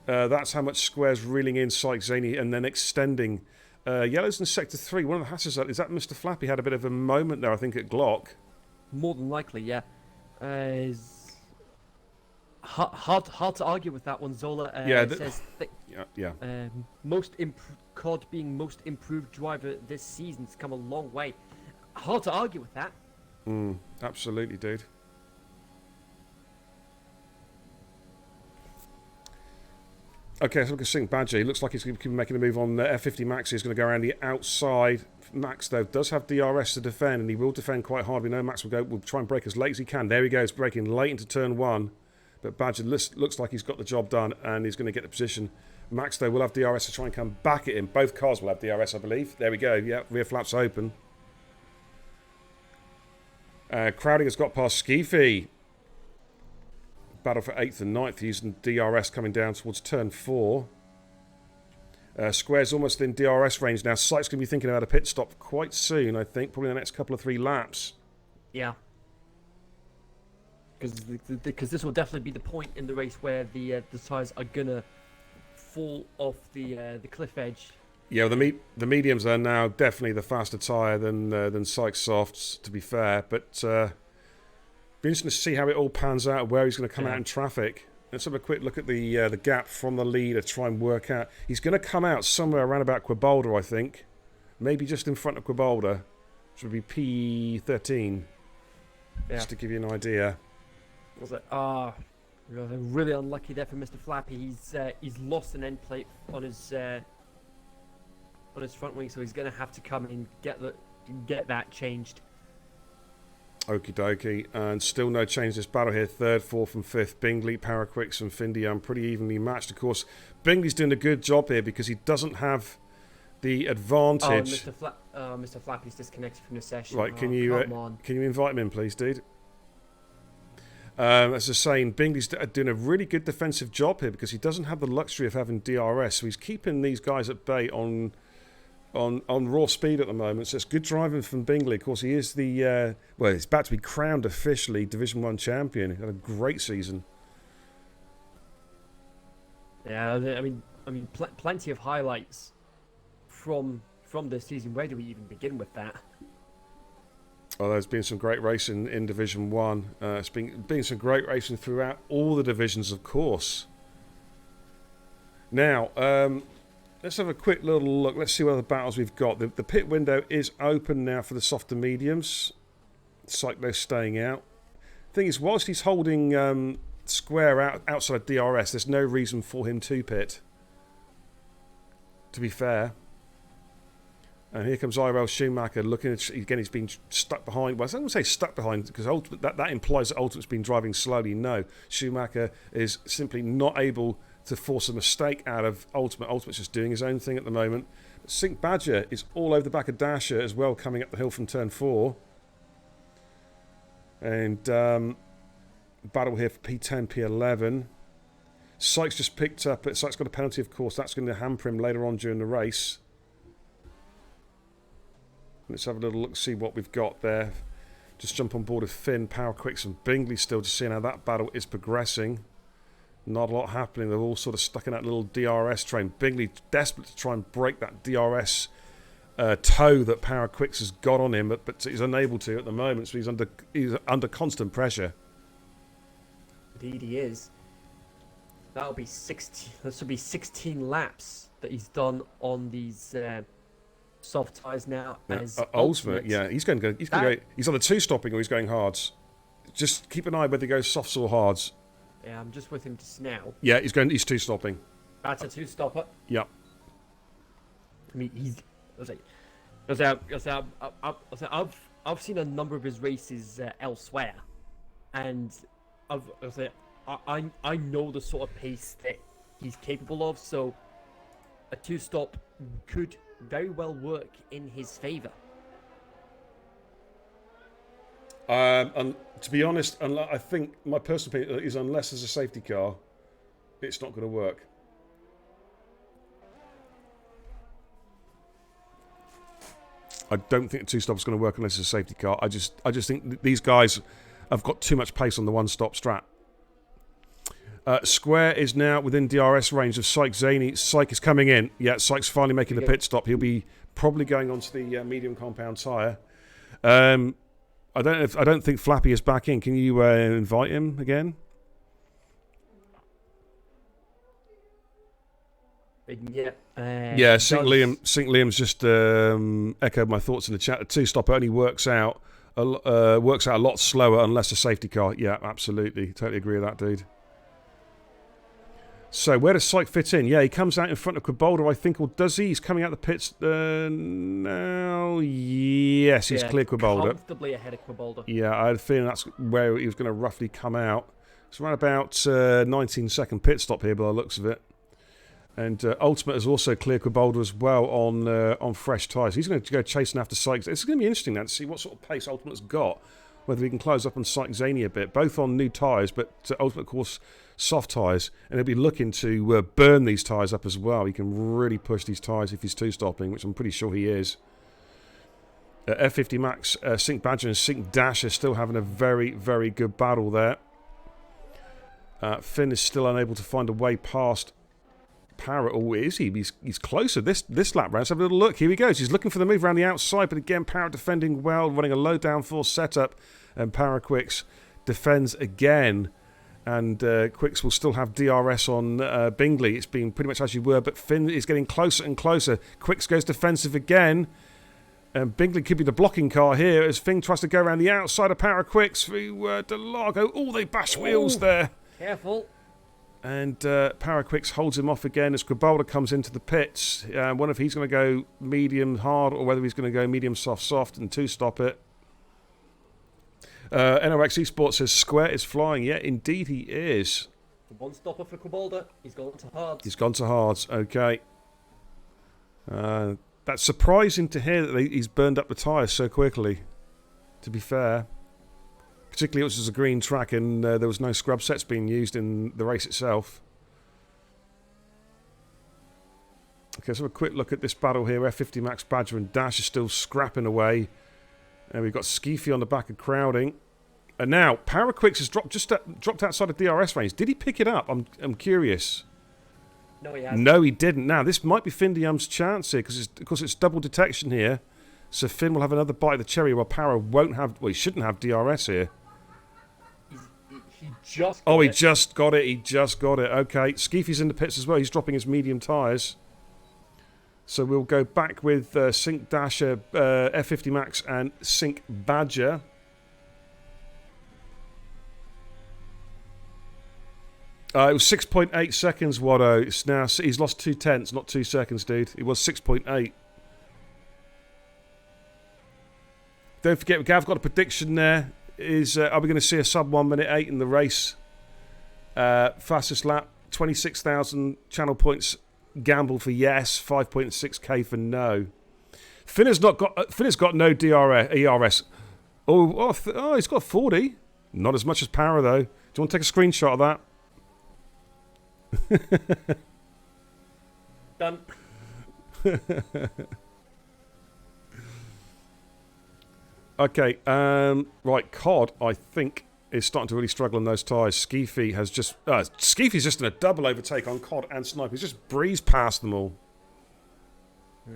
That's how much Squares reeling in Sykes Zaney and then extending. Yellow's in Sector 3. One of the Hasses, is that Mr. Flappy had a bit of a moment there, I think, at Glock. More than likely, yeah. Hard to argue with that one, Zola. Says COD being most improved driver this season's come a long way. Hard to argue with that. Absolutely, dude. Okay, so look at Sync Badger. He looks like he's going to keep making a move on F50 Max. He's going to go around the outside. Max, though, does have DRS to defend, and he will defend quite hard. We know Max will try and brake as late as he can. There he goes, braking late into turn 1. But Badger looks like he's got the job done, and he's going to get the position. Max, though, will have DRS to try and come back at him. Both cars will have DRS, I believe. There we go. Yeah, rear flaps open. Crowding has got past Skeefy. Battle for 8th and 9th using DRS coming down towards turn 4. Square's almost in DRS range now. Sykes going to be thinking about a pit stop quite soon, I think. Probably in the next couple of 3 laps. Yeah. Because this will definitely be the point in the race where the tyres are going to fall off the cliff edge. Yeah, well, the mediums are now definitely the faster tyre than Sykes Softs, to be fair. But be interesting to see how it all pans out, where he's going to come out in traffic. Let's have a quick look at the gap from the leader, try and work out. He's going to come out somewhere around about Quibolda, I think. Maybe just in front of Quibolda, which would be P13. Yeah. Just to give you an idea. Was it? Really unlucky there for Mr. Flappy. He's lost an end plate on his on his front wing, so he's going to have to come in and get that changed. Okie dokie, and still no change this battle here. 3rd, 4th and 5th. Bingley, Paraquix and Findian pretty evenly matched. Of course, Bingley's doing a good job here because he doesn't have the advantage. Mr. Flappy's disconnected from the session. Right, can you invite him in, please, dude? As I was saying, Bingley's doing a really good defensive job here because he doesn't have the luxury of having DRS, so he's keeping these guys at bay on raw speed at the moment. So it's good driving from Bingley. Of course, he is the he's about to be crowned officially Division 1 champion. He had a great season. Yeah, I mean, plenty of highlights from this season. Where do we even begin with that? Oh, there's been some great racing in Division 1. It's been some great racing throughout all the divisions, of course. Now, let's have a quick little look. Let's see what other battles we've got. The pit window is open now for the softer mediums. Cyclo's staying out. Thing is, whilst he's holding Square outside DRS, there's no reason for him to pit. To be fair. And here comes Irel Schumacher looking at, again, he's been stuck behind. Well, I don't want to say stuck behind because that implies that Ultimate's been driving slowly. No, Schumacher is simply not able to force a mistake out of Ultimate. Ultimate's just doing his own thing at the moment. But Sink Badger is all over the back of Dasher as well, coming up the hill from turn 4. And battle here for P10, P11. Sykes just picked up. Sykes got a penalty, of course. That's going to hamper him later on during the race. Let's have a little look, see what we've got there. Just jump on board with Finn, Paraquix and Bingley still, just seeing how that battle is progressing. Not a lot happening. They're all sort of stuck in that little DRS train. Bingley desperate to try and break that DRS toe that Paraquix has got on him, but he's unable to at the moment, so he's under constant pressure. Indeed he is. That'll be 16. This will be 16 laps that he's done on these soft tyres now. Yeah, as Ultimate, yeah, he's on the 2-stopping or he's going hards. Just keep an eye whether he goes softs or hards. Yeah, I'm just with him just now. Yeah, he's 2-stopping. That's a 2-stopper. Yep. I mean, I've seen a number of his races elsewhere, and I know the sort of pace that he's capable of. So a 2-stop could very well work in his favour. And to be honest, I think my personal opinion is unless there's a safety car, it's not going to work. I don't think the 2-stop is going to work unless there's a safety car. I just think these guys have got too much pace on the 1-stop strat. Square is now within DRS range of Syke Zaney. Syke is coming in. Yeah, Syke's finally making the pit stop. He'll be probably going onto the medium compound tyre. I don't think Flappy is back in. Can you invite him again? Yeah. Sink Liam's just echoed my thoughts in the chat. The 2-stop only works out a lot slower unless a safety car. Yeah, absolutely, totally agree with that, dude. So where does Syke fit in? Yeah, he comes out in front of Quibolda, I think, or does he? He's coming out the pits now. Yes, he's clear Quibolda. Comfortably ahead of Quibolda. Yeah, I had a feeling that's where he was going to roughly come out. It's around about 19-second pit stop here by the looks of it. And Ultimate has also cleared Quibolda as well on fresh tyres. He's going to go chasing after Sykes. It's going to be interesting now to see what sort of pace Ultimate's got, whether he can close up on Syke Zaney a bit, both on new tyres, but Ultimate, of course, soft tyres, and he'll be looking to burn these tyres up as well. He can really push these tyres if he's 2-stopping, which I'm pretty sure he is. F50 Max, Sink Badger and Sink Dash are still having a very, very good battle there. Finn is still unable to find a way past Parrot. Oh, is he? He's closer this lap round. Let's have a little look. Here he goes. He's looking for the move around the outside, but again, Parrot defending well, running a low downforce setup, and Paraquix defends again. And Quicks will still have DRS on Bingley. It's been pretty much as you were, but Finn is getting closer and closer. Quicks goes defensive again. And Bingley could be the blocking car here as Finn tries to go around the outside of Paraquix through Delago. Oh, they bash wheels there. Careful. And Paraquix holds him off again as Gribalda comes into the pits. Wonder if he's going to go medium hard or whether he's going to go medium soft and two-stop it. NRX Esports says Square is flying. Yeah, indeed he is. The one stopper for Gribalda. He's gone to hards. He's gone to hards. Okay. That's surprising to hear that he's burned up the tyres so quickly, to be fair. Particularly it was just a green track and there was no scrub sets being used in the race itself. Okay, so a quick look at this battle here. F50 Max, Badger and Dash are still scrapping away. And we've got Skeefy on the back of Crowding. And now, Paraquix has dropped outside of DRS range. Did he pick it up? I'm curious. No, he hasn't. No, he didn't. Now, this might be Findium's chance here, because it's double detection here. So Finn will have another bite of the cherry, while Para won't have... Well, he shouldn't have DRS here. He just got it. Just got it. He just got it. Okay, Skeefy's in the pits as well. He's dropping his medium tyres. So we'll go back with Sync Dasher, F50 Max and Sync Badger. It was 6.8 seconds, Watto. It's now, he's lost 0.2, not 2 seconds, dude. It was 6.8. Don't forget, Gav got a prediction there. Are we going to see a sub 1 minute 8 in the race? Fastest lap, 26,000 channel points gamble for yes, 5.6k for no. Finn has got no ERS. Oh, he's got 40. Not as much as Para though. Do you want to take a screenshot of that? Done. Okay, right, COD, I think, is starting to really struggle on those tyres. Skeefy's just in a double overtake on COD and Snipe. He's just breezed past them all.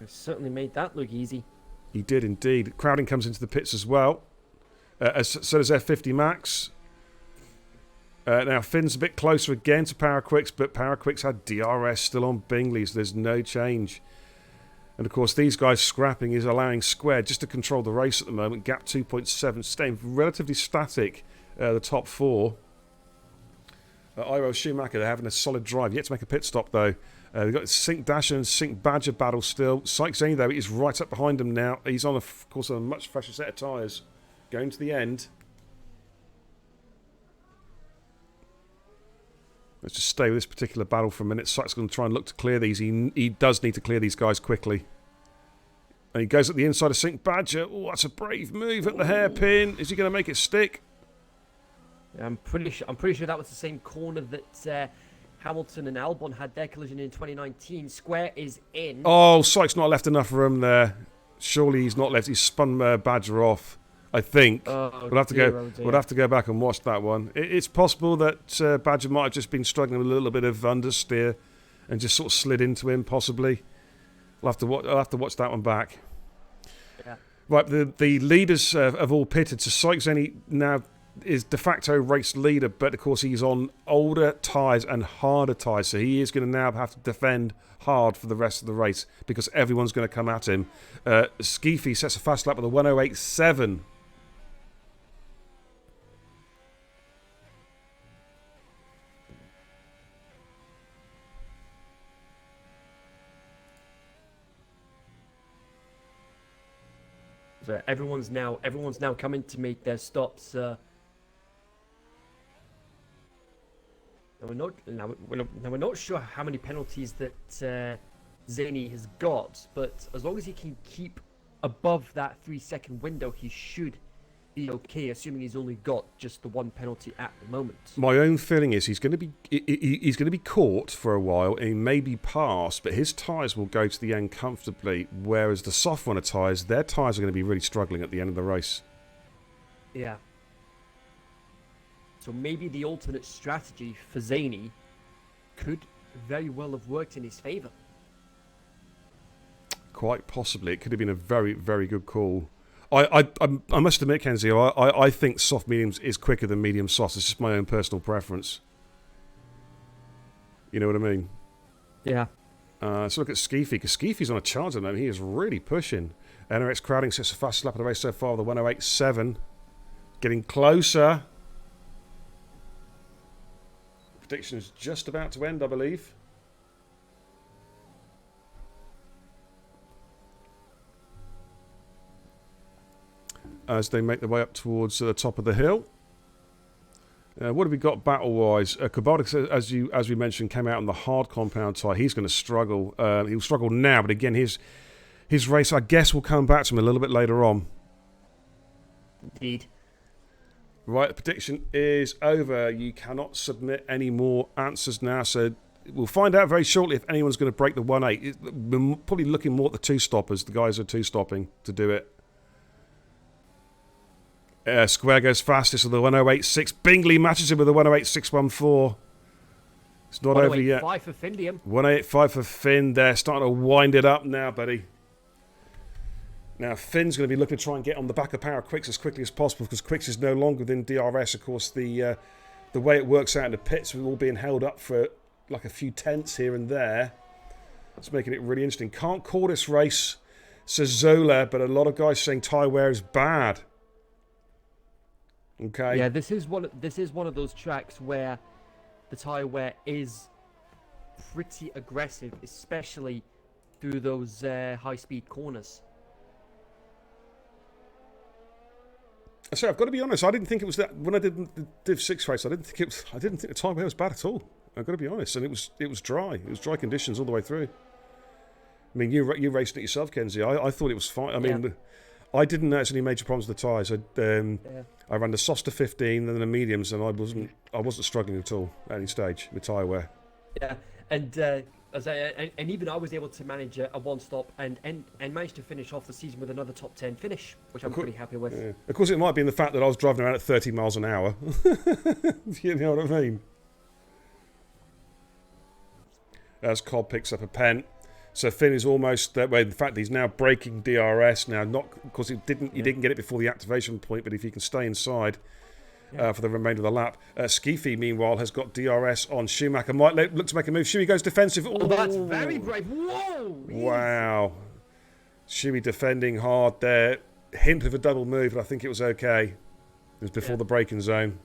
Certainly made that look easy. He did indeed. Crowding comes into the pits as well. So does F50 Max. Now, Finn's a bit closer again to Paraquix, but Paraquix had DRS still on Bingley, so there's no change. And, of course, these guys scrapping is allowing Square just to control the race at the moment. Gap 2.7, staying relatively static, the top four. Iro Schumacher, they're having a solid drive. Yet to make a pit stop, though. We've got Sync Dasher and Sync Badger battle still. Sykes Zany, though, is right up behind him now. He's on, of course, a much fresher set of tyres. Going to the end. Let's just stay with this particular battle for a minute. Sykes going to try and look to clear these. He does need to clear these guys quickly. And he goes at the inside of Sync Badger. Oh, that's a brave move at the hairpin. Is he going to make it stick? I'm pretty sure that was the same corner that Hamilton and Albon had their collision in 2019. Square is in. Oh, Sykes not left enough room there. Surely he's not left. He's spun Badger off. I think we'll have to go back and watch that one. It's possible that Badger might have just been struggling with a little bit of understeer and just sort of slid into him, possibly. I'll have to watch that one back. Yeah. Right, the leaders have all pitted. So Sykes now is de facto race leader, but of course he's on older tyres and harder tyres, so he is going to now have to defend hard for the rest of the race because everyone's going to come at him. Skeefy sets a fast lap with a 108.7. So everyone's now coming to make their stops. We're not sure how many penalties that Zany has got, but as long as he can keep above that 3-second window, he should be okay. Assuming he's only got just the one penalty at the moment. My own feeling is he's going to be caught for a while and he may be passed, but his tyres will go to the end comfortably. Whereas the soft runner tyres, their tyres are going to be really struggling at the end of the race. Yeah. So maybe the alternate strategy for Zany could very well have worked in his favour. Quite possibly. It could have been a very, very good call. I must admit, Kenzie, I think soft mediums is quicker than medium soft. It's just my own personal preference. You know what I mean? Yeah. So look at Skeefy, because Skeefy's on a charge at the moment. He is really pushing. NRX Crowding sets a fast lap of the race so far with a 108.7. Getting closer. prediction is just about to end, I believe. As they make their way up towards the top of the hill. What have we got battle-wise? Kubalda, as we mentioned, came out on the hard compound tyre. He's going to struggle. He'll struggle now, but again, his race, I guess, will come back to him a little bit later on. Indeed. Right, the prediction is over. You cannot submit any more answers now, so we'll find out very shortly if anyone's going to break the 1.8. We're probably looking more at the two-stoppers. The guys are two-stopping to do it. Square goes fastest with the 108.6. Bingley matches him with the 108.614. It's not over yet. 108.5 for Findium. 108.5 for Finn. They're starting to wind it up now, buddy. Now, Finn's going to be looking to try and get on the back of Power Quicks as quickly as possible because Quicks is no longer within DRS. Of course, the way it works out in the pits, we're all being held up for like a few tenths here and there. It's making it really interesting. Can't call this race, says Zola, but a lot of guys saying tyre wear is bad. Okay. Yeah, this is one of those tracks where the tyre wear is pretty aggressive, especially through those high-speed corners. So I've got to be honest. I didn't think it was that when I did the Div 6 race. I didn't think the tyre wear was bad at all. I've got to be honest, and it was dry. It was dry conditions all the way through. I mean, you raced it yourself, Kenzie. I thought it was fine. I mean. Yeah. I didn't notice any major problems with the tyres. I ran the softs to 15 and then the mediums, and I wasn't struggling at all at any stage with tyre wear. Yeah, and even I was able to manage a one-stop and managed to finish off the season with another top 10 finish, which I'm pretty happy with. Yeah. Of course, it might be in the fact that I was driving around at 30 miles an hour. You know what I mean? As Cobb picks up a pen. So Finn is almost that way. In fact, he's now breaking DRS now. Not because he didn't get it before the activation point, but if he can stay inside for the remainder of the lap. Skeefy, meanwhile, has got DRS on Schumacher. Might look to make a move. Shuey goes defensive. Oh, that's very brave. Whoa! Wow. Shuey defending hard there. Hint of a double move, but I think it was okay. It was before the braking zone.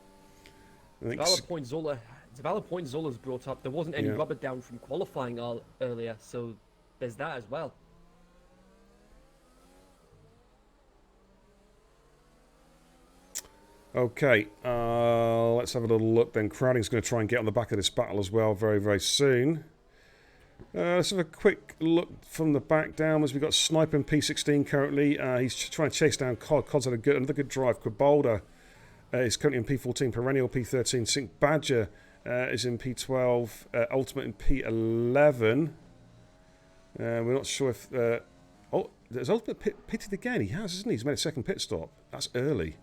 It's a valid point Zola's brought up. There wasn't any rubber down from qualifying earlier, so there's that as well. Okay, let's have a little look then. Crowding's going to try and get on the back of this battle as well very, very soon. Let's have a quick look from the back downwards. We've got Sniper in P16 currently. He's trying to chase down Cod. Cod's had another good drive. Kubalda is currently in P14, Perennial P13. Sink Badger is in P12, Ultimate in P11. We're not sure if... there's Ultimate pitted again. He has, hasn't he? He's made a second pit stop. That's early.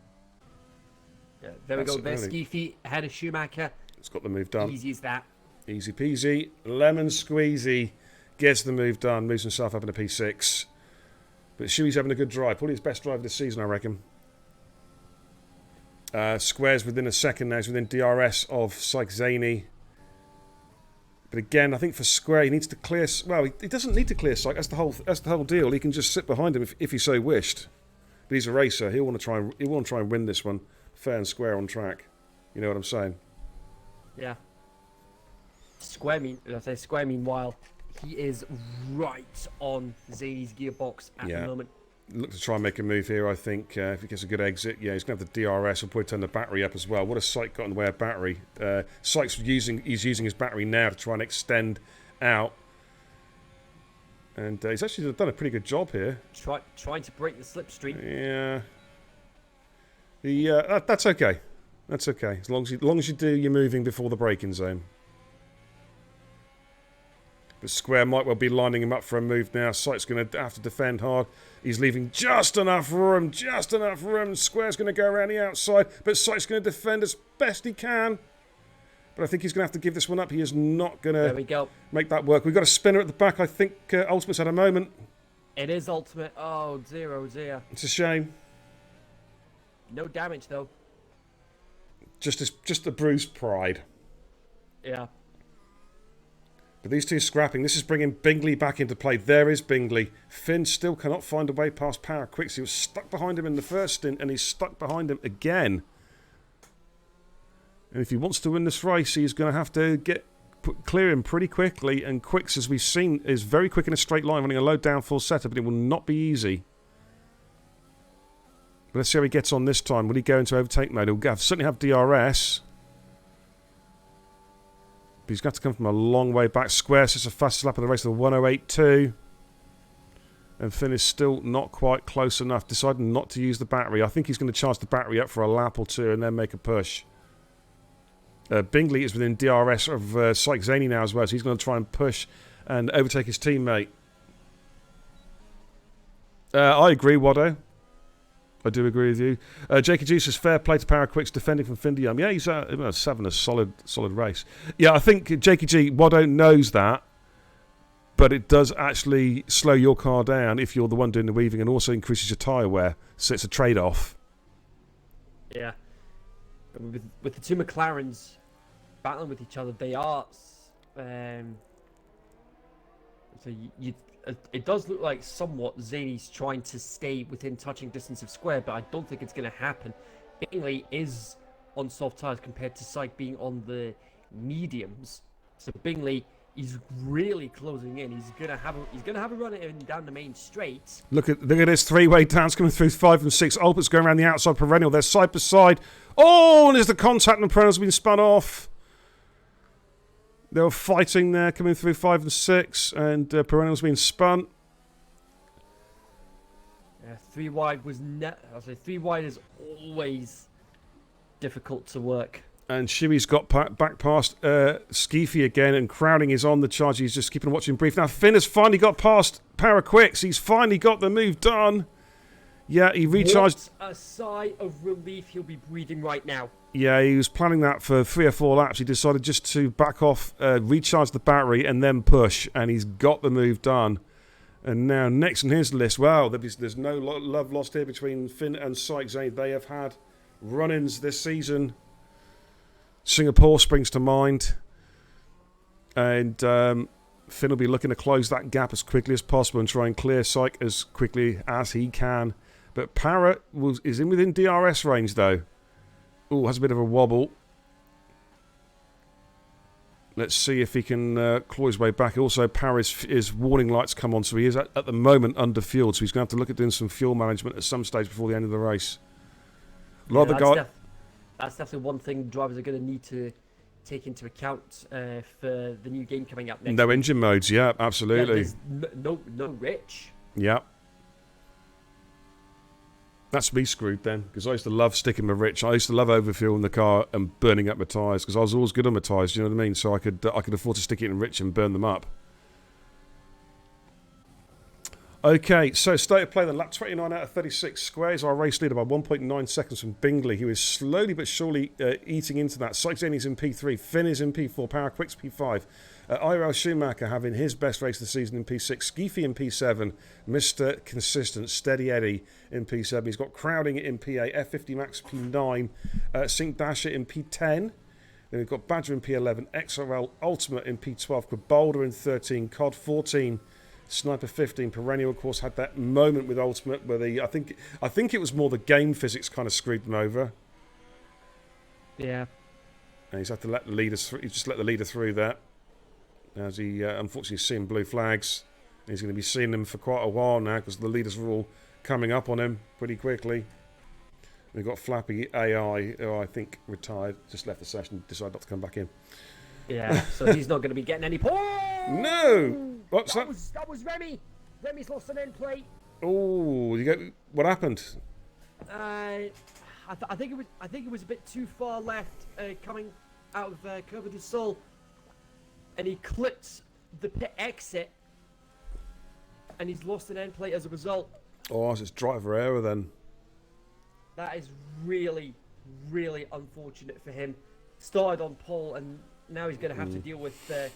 Yeah, there we go. There's Skeefy ahead of Schumacher. It's got the move done. Easy as that. Easy peasy. Lemon squeezy. Gets the move done. Moves himself up into P6. But Shuey's having a good drive. Probably his best drive of the season, I reckon. Square's within a second now. He's within DRS of Syke Zaney. But again, I think for Square, he needs to clear... Well, he doesn't need to clear Syke. That's the whole deal. He can just sit behind him if he so wished. But he's a racer. He'll want to try and win this one fair and square on track. You know what I'm saying? Yeah. Square, meanwhile, he is right on Zaney's gearbox at the moment. Look to try and make a move here, I think. If he gets a good exit, he's going to have the DRS. He'll probably turn the battery up as well. What has Syke got in the way of battery? Syke's using his battery now to try and extend out. And he's actually done a pretty good job here. Trying to break the slipstream. Yeah. That's okay. That's okay. As long as you do your moving before the braking zone. But Square might well be lining him up for a move now. Syke's going to have to defend hard. He's leaving just enough room. Square's going to go around the outside. But Syke's going to defend as best he can. But I think he's going to have to give this one up. He is not going to make that work. We've got a spinner at the back. I think Ultimate's had a moment. It is Ultimate. Oh, dear. It's a shame. No damage, though. Just a bruised pride. Yeah. But these two scrapping. This is bringing Bingley back into play. There is Bingley. Finn still cannot find a way past Power Quicks. He was stuck behind him in the first stint, and he's stuck behind him again. And if he wants to win this race, he's going to have to clear him pretty quickly. And Quicks, as we've seen, is very quick in a straight line, running a low downforce setup, but it will not be easy. But let's see how he gets on this time. Will he go into overtake mode? He'll certainly have DRS. But he's got to come from a long way back. Square sets the fastest lap of the race of 1:08.2. And Finn is still not quite close enough. Decided not to use the battery. I think he's going to charge the battery up for a lap or two and then make a push. Bingley is within DRS of Syke Zaney now as well, so he's going to try and push and overtake his teammate. I agree, Waddo. I do agree with you. Jakey Juice is fair play to Paraquicks defending from Findium. Yeah, he's having a solid race. Yeah, I think Jakey G, Waddo knows that, but it does actually slow your car down if you're the one doing the weaving and also increases your tyre wear, so it's a trade-off. Yeah. With the two McLarens battling with each other, they are. So it does look like somewhat Zaney's trying to stay within touching distance of Square, but I don't think it's going to happen. Bingley is on soft tyres compared to Syke being on the mediums. So Bingley is really closing in. He's gonna have a run at him down the main straight. Look at this three-way dance coming through 5 and 6. Albert's going around the outside. Perennial, they're side by side. Oh, and there's the contact, and Perennial's been spun off. They were fighting there, coming through 5 and 6, and Perennial's been spun. 3 wide was I'll say 3 wide is always difficult to work. And Shiwi's got back past Skeefy again, and Crowding is on the charge. He's just keeping watching brief. Now Finn has finally got past Paraquicks. He's finally got the move done. Yeah, he recharged. What a sigh of relief he'll be breathing right now. Yeah, he was planning that for 3 or 4 laps. He decided just to back off, recharge the battery, and then push. And he's got the move done. And now next on his list, wow, there's no love lost here between Finn and Syke Zaney. They have had run-ins this season. Singapore springs to mind. And Finn will be looking to close that gap as quickly as possible and try and clear Syke as quickly as he can. But Parrot is in within DRS range, though. Oh, has a bit of a wobble. Let's see if he can claw his way back. Also, his warning lights come on, so he is at the moment under fueled. So he's going to have to look at doing some fuel management at some stage before the end of the race. That's definitely one thing drivers are going to need to take into account for the new game coming up next. No engine modes, yeah, absolutely. Yeah, no rich. Yeah. That's me screwed then, because I used to love sticking my rich. I used to love overfueling the car and burning up my tyres, because I was always good on my tyres, do you know what I mean? So I could afford to stick it in rich and burn them up. Okay, so state of play then. Lap 29 out of 36 squares. Our race leader by 1.9 seconds from Bingley, who is slowly but surely eating into that. Syke Zaney's in P3, Finn is in P4, Paraquicks P5. IRL Schumacher having his best race of the season in P6. Skeefy in P7. Mr. Consistent, Steady Eddie in P7. He's got Crowding in P8. F50 Max P9. Sync Dasher in P10. Then we've got Badger in P11. XRL Ultimate in P12. Boulder in 13. COD 14. Sniper 15. Perennial, of course, had that moment with Ultimate where I think it was more the game physics kind of screwed them over. Yeah. And he's had to let the leader through. He's just let the leader through there. As he unfortunately is seeing blue flags. He's going to be seeing them for quite a while now because the leaders are all coming up on him pretty quickly. We've got Flappy AI, who I think retired, just left the session, decided not to come back in. Yeah, so he's not going to be getting any points. No! What's that? That was Remy. Remy's lost an end plate. Oh, what happened? I think it was a bit too far left coming out of Curva du Sol. And he clipped the pit exit, and he's lost an end plate as a result. Oh, it's driver error then. That is really, really unfortunate for him. Started on pole, and now he's going to have to deal with a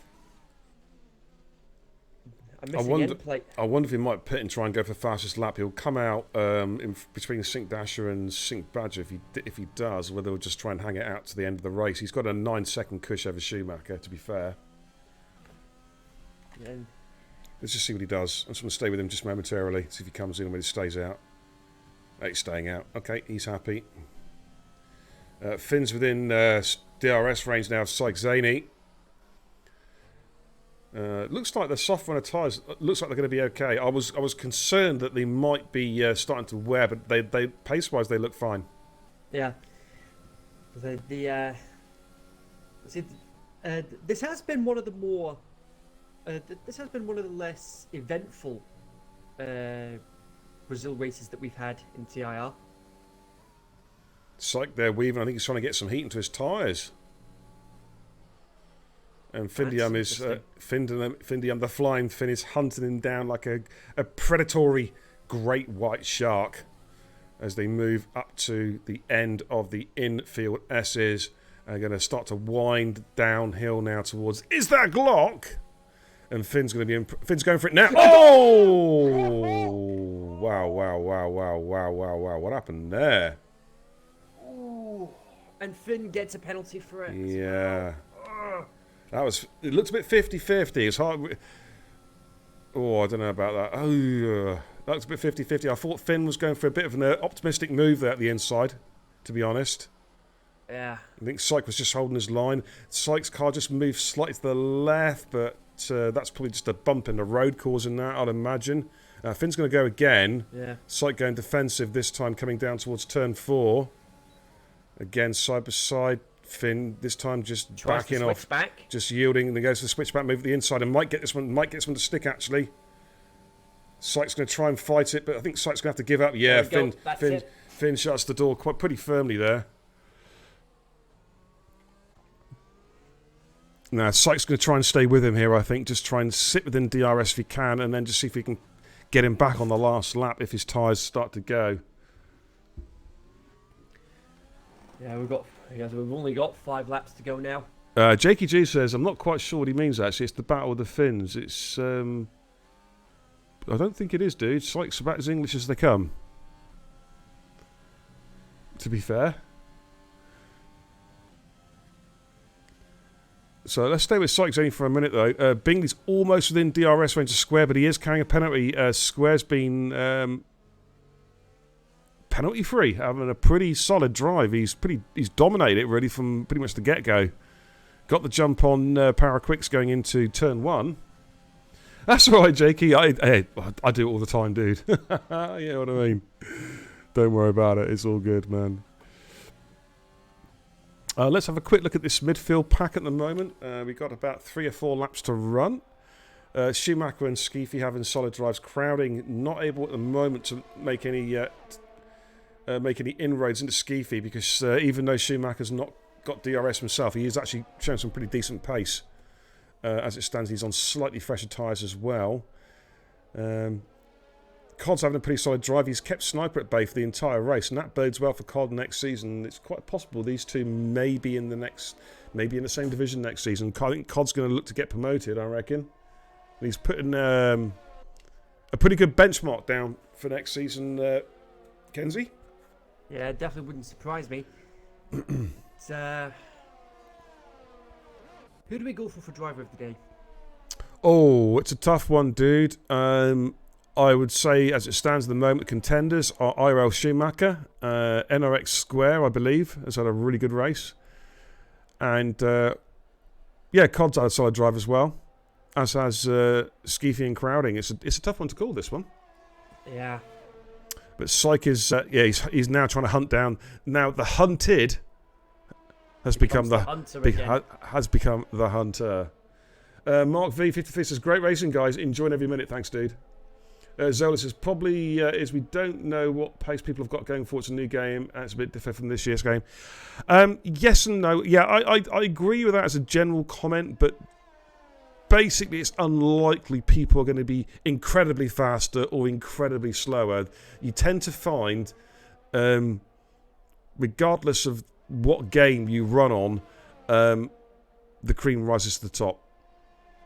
missing end plate. I wonder if he might pit and try and go for the fastest lap. He'll come out in between Sync Dasher and Sync Badger if he does, whether he'll just try and hang it out to the end of the race. He's got a 9-second cush over Schumacher, to be fair. Yeah. Let's just see what he does. I'm just going to stay with him just momentarily, see if he comes in or whether he stays out. He's staying out. Okay, he's happy. Finn's within DRS range now of Syke Zaney. Looks like the soft runner tyres. Looks like they're going to be okay. I was concerned that they might be starting to wear, but they pace wise they look fine. Yeah. This has been one of the more. This has been one of the less eventful Brazil races that we've had in TIR. Syke there weaving. I think he's trying to get some heat into his tyres. And Findium is Findium, the flying Finn, is hunting him down like a predatory great white shark as they move up to the end of the infield S's. Are going to start to wind downhill now towards. Is that Glock? And Finn's going to be Finn's going for it now. Oh! Wow! What happened there? Ooh. And Finn gets a penalty for it. Yeah. That was. It looked a bit 50-50. It's hard. Oh, I don't know about that. Oh, that looks a bit 50-50. I thought Finn was going for a bit of an optimistic move there at the inside, to be honest. Yeah. I think Syke was just holding his line. Syke's car just moved slightly to the left, but that's probably just a bump in the road causing that, I'd imagine. Finn's going to go again. Yeah. Syke going defensive this time, coming down towards turn 4. Again, side by side. Finn this time just Tries backing to switch off, back. just yielding, and then goes to the switchback move at the inside, and might get this one to stick actually. Syke's going to try and fight it, but I think Syke's going to have to give up. Yeah, Finn shuts the door quite pretty firmly there. Now Syke's going to try and stay with him here. I think just try and sit within DRS if he can, and then just see if he can get him back on the last lap if his tyres start to go. Yeah, we've only got 5 laps to go now. Jakey G says, I'm not quite sure what he means actually. It's the battle of the Finns. It's I don't think it is, dude. Syke's about as English as they come, to be fair. So let's stay with Syke only for a minute though. Bingley's almost within DRS range of Square, but he is carrying a penalty. Square's been penalty free, having a pretty solid drive. He's dominated it really from pretty much the get-go. Got the jump on Power Quicks going into turn 1. That's all right, Jakey. I do it all the time, dude. You know what I mean? Don't worry about it. It's all good, man. Let's have a quick look at this midfield pack at the moment. We've got about 3 or 4 laps to run. Schumacher and Skeefy having solid drives. Crowding not able at the moment to make any inroads into Skeefy because even though Schumacher's not got DRS himself, he is actually showing some pretty decent pace. As it stands, he's on slightly fresher tyres as well. Cod's having a pretty solid drive. He's kept Sniper at bay for the entire race, and that bodes well for Cod next season. It's quite possible these two may be in the same division next season. I think Cod's going to look to get promoted, I reckon. And he's putting a pretty good benchmark down for next season, Kenzie. Yeah, it definitely wouldn't surprise me. Who do we go for driver of the day? Oh, it's a tough one, dude. I would say, as it stands at the moment, contenders are IRL Schumacher, NRX Square, I believe, has had a really good race. And, Cod's had a solid drive as well, as has Skeefy and Crowding. It's a tough one to call, this one. Yeah. But Syke is, he's now trying to hunt down. Now, the hunted has become the hunter. Mark V53 says, great racing, guys. Enjoying every minute. Thanks, dude. Zola says, probably is we don't know what pace people have got going for. It's a new game, and it's a bit different from this year's game. Yes and no. Yeah, I agree with that as a general comment, but basically it's unlikely people are going to be incredibly faster or incredibly slower. You tend to find, regardless of what game you run on, the cream rises to the top,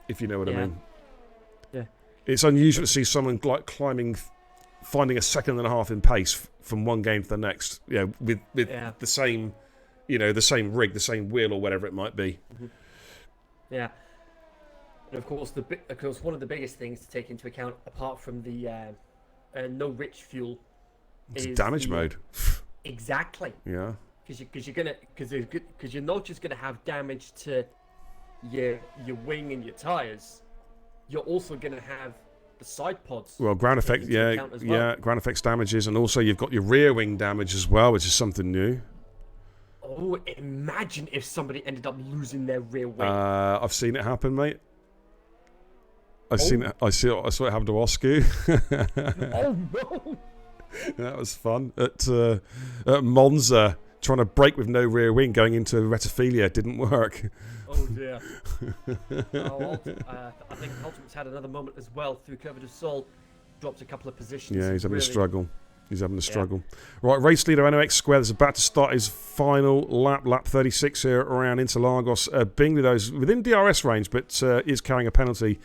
if you know what I mean. Yeah. It's unusual to see someone like finding a second and a half in pace from one game to the next. With the same, the same rig, the same wheel, or whatever it might be. Mm-hmm. Yeah, and of course, one of the biggest things to take into account, apart from the no rich fuel, is damage mode. Exactly. Yeah. because you're not just gonna have damage to your wing and your tires. You're also gonna have the side pods. Well, ground effects, ground effects damages, and also you've got your rear wing damage as well, which is something new. Oh, imagine if somebody ended up losing their rear wing. I've seen it happen, mate. I saw it happen to Oscu. Oh no! That was fun at Monza. Trying to brake with no rear wing going into Retophilia didn't work. Oh dear. I think Ultimate's had another moment as well through Curve de Sol. Dropped a couple of positions. Yeah, he's having a struggle. Right, race leader NOX Square is about to start his final lap 36 here around Interlagos. Bingley, though, is within DRS range, but is carrying a penalty.